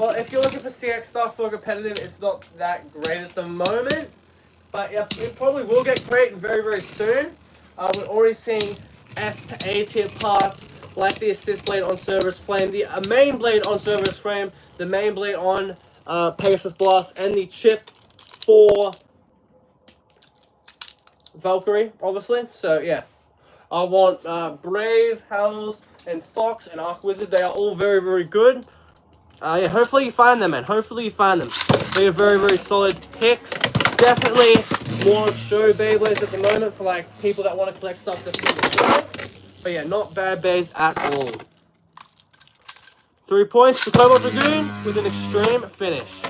Well, if you're looking for CX stuff for competitive, it's not that great at the moment. But yeah, it probably will get great very, very soon. We're already seeing S to A tier parts, like the assist blade on Cerberus Flame, the main blade on Cerberus Flame, the main blade on Pegasus Blast, and the chip for Valkyrie, obviously. So yeah, I want Brave, Hells, and Fox, and Arc Wizard. They are all very, very good. Yeah, hopefully you find them, man. Hopefully you find them. They are very, very solid picks. Definitely more show Beyblades at the moment for like people that want to collect stuff that's in the show. But yeah, not bad bays at all. 3 points to Cobalt Dragoon with an extreme finish.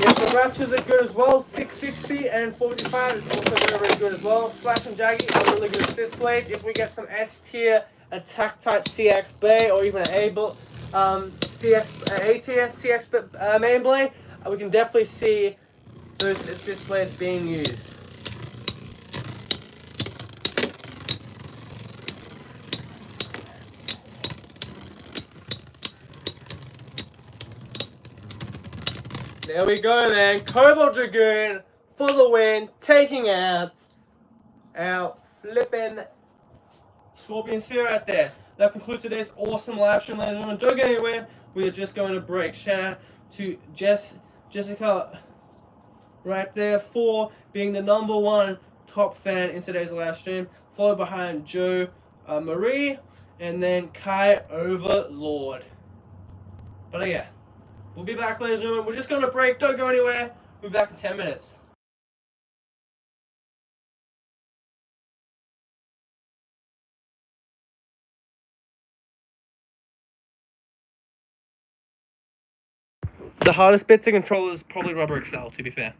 Yeah, the Ratchets are good as well. 660 and 45 is also very, very good as well. Slash and Jaggy are really good assist blades. If we get some S tier attack type CX Bay or even an A tier CX main blade, we can definitely see those assist blades being used. There we go, man. Cobalt Dragoon for the win, taking out our flipping Scorpion Sphere right there. That concludes today's awesome live stream, ladies and gentlemen. Don't go anywhere. We are just going to break. Shout out to Jessica right there for being the #1 top fan in today's live stream. Followed behind Joe Marie and then Kai Overlord. But yeah, we'll be back, ladies and gentlemen. We're just going to break. Don't go anywhere. We'll be back in 10 minutes. The hardest bit to control is probably Rubber Excel, to be fair.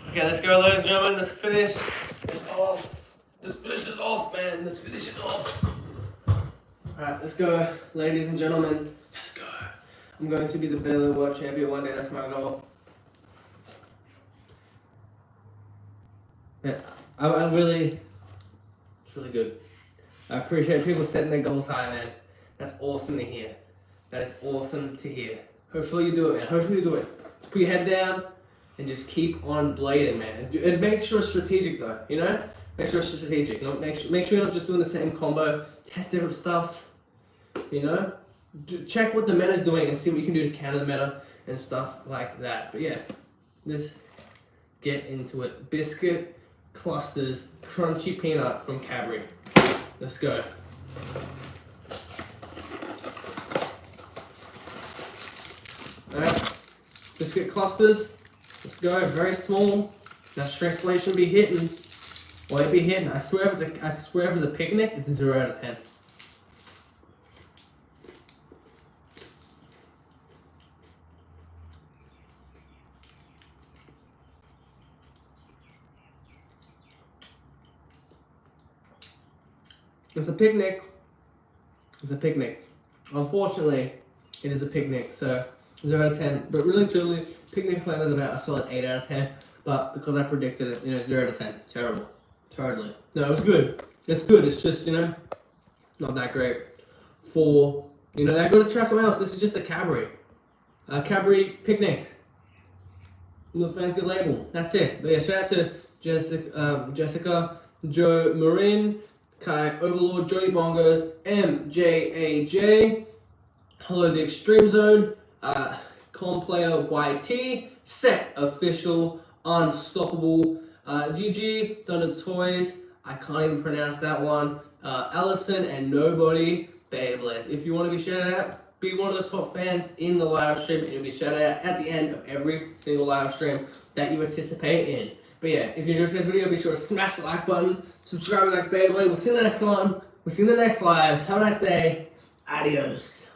Okay, let's go, ladies and gentlemen. Let's finish this off. Let's finish this off, man. Let's finish it off. Alright, let's go, ladies and gentlemen. Let's go. I'm going to be the Baylor World Champion one day. That's my goal. Yeah, I really, it's really good. I appreciate people setting their goals high, man. That's awesome to hear. That is awesome to hear. Hopefully you do it, man. Hopefully you do it. Just put your head down and just keep on blading, man. And make sure it's strategic, though. You know, make sure it's strategic. You know, make sure you're not just doing the same combo. Test different stuff. You know, check what the meta's doing and see what you can do to counter the meta and stuff like that. But yeah, let's get into it. Biscuit clusters, crunchy peanut from Cadbury. Let's go. Alright, biscuit clusters. Let's go. Very small. That strength plate shouldn't be hitting. Well, it be hitting. I swear if it's a picnic, it's a 0 out of 10. It's a picnic. It's a picnic. Unfortunately, it is a picnic, so 0 out of 10. But really, truly, picnic flavor is about a solid 8 out of 10. But because I predicted it, 0 out of 10. Terrible. Totally. No, it was good. It's good. It's just, not that great. I gotta try something else. This is just a Cadbury. Cadbury picnic. No fancy label. That's it. But yeah, shout out to Jessica, Joe Marin, Kai Overlord, Joey Bongos, MJAJ, Hello the Extreme Zone, Player YT, Set Official, Unstoppable, GG, Thunder Toys, I can't even pronounce that one, Allison, and Nobody, Beyblades. If you want to be shouted out, be one of the top fans in the live stream, and you'll be shouted out at the end of every single live stream that you participate in. But yeah, if you enjoyed today's video, be sure to smash the like button, subscribe to like Beyblade. We'll see you in the next one. We'll see you in the next live. Have a nice day. Adios.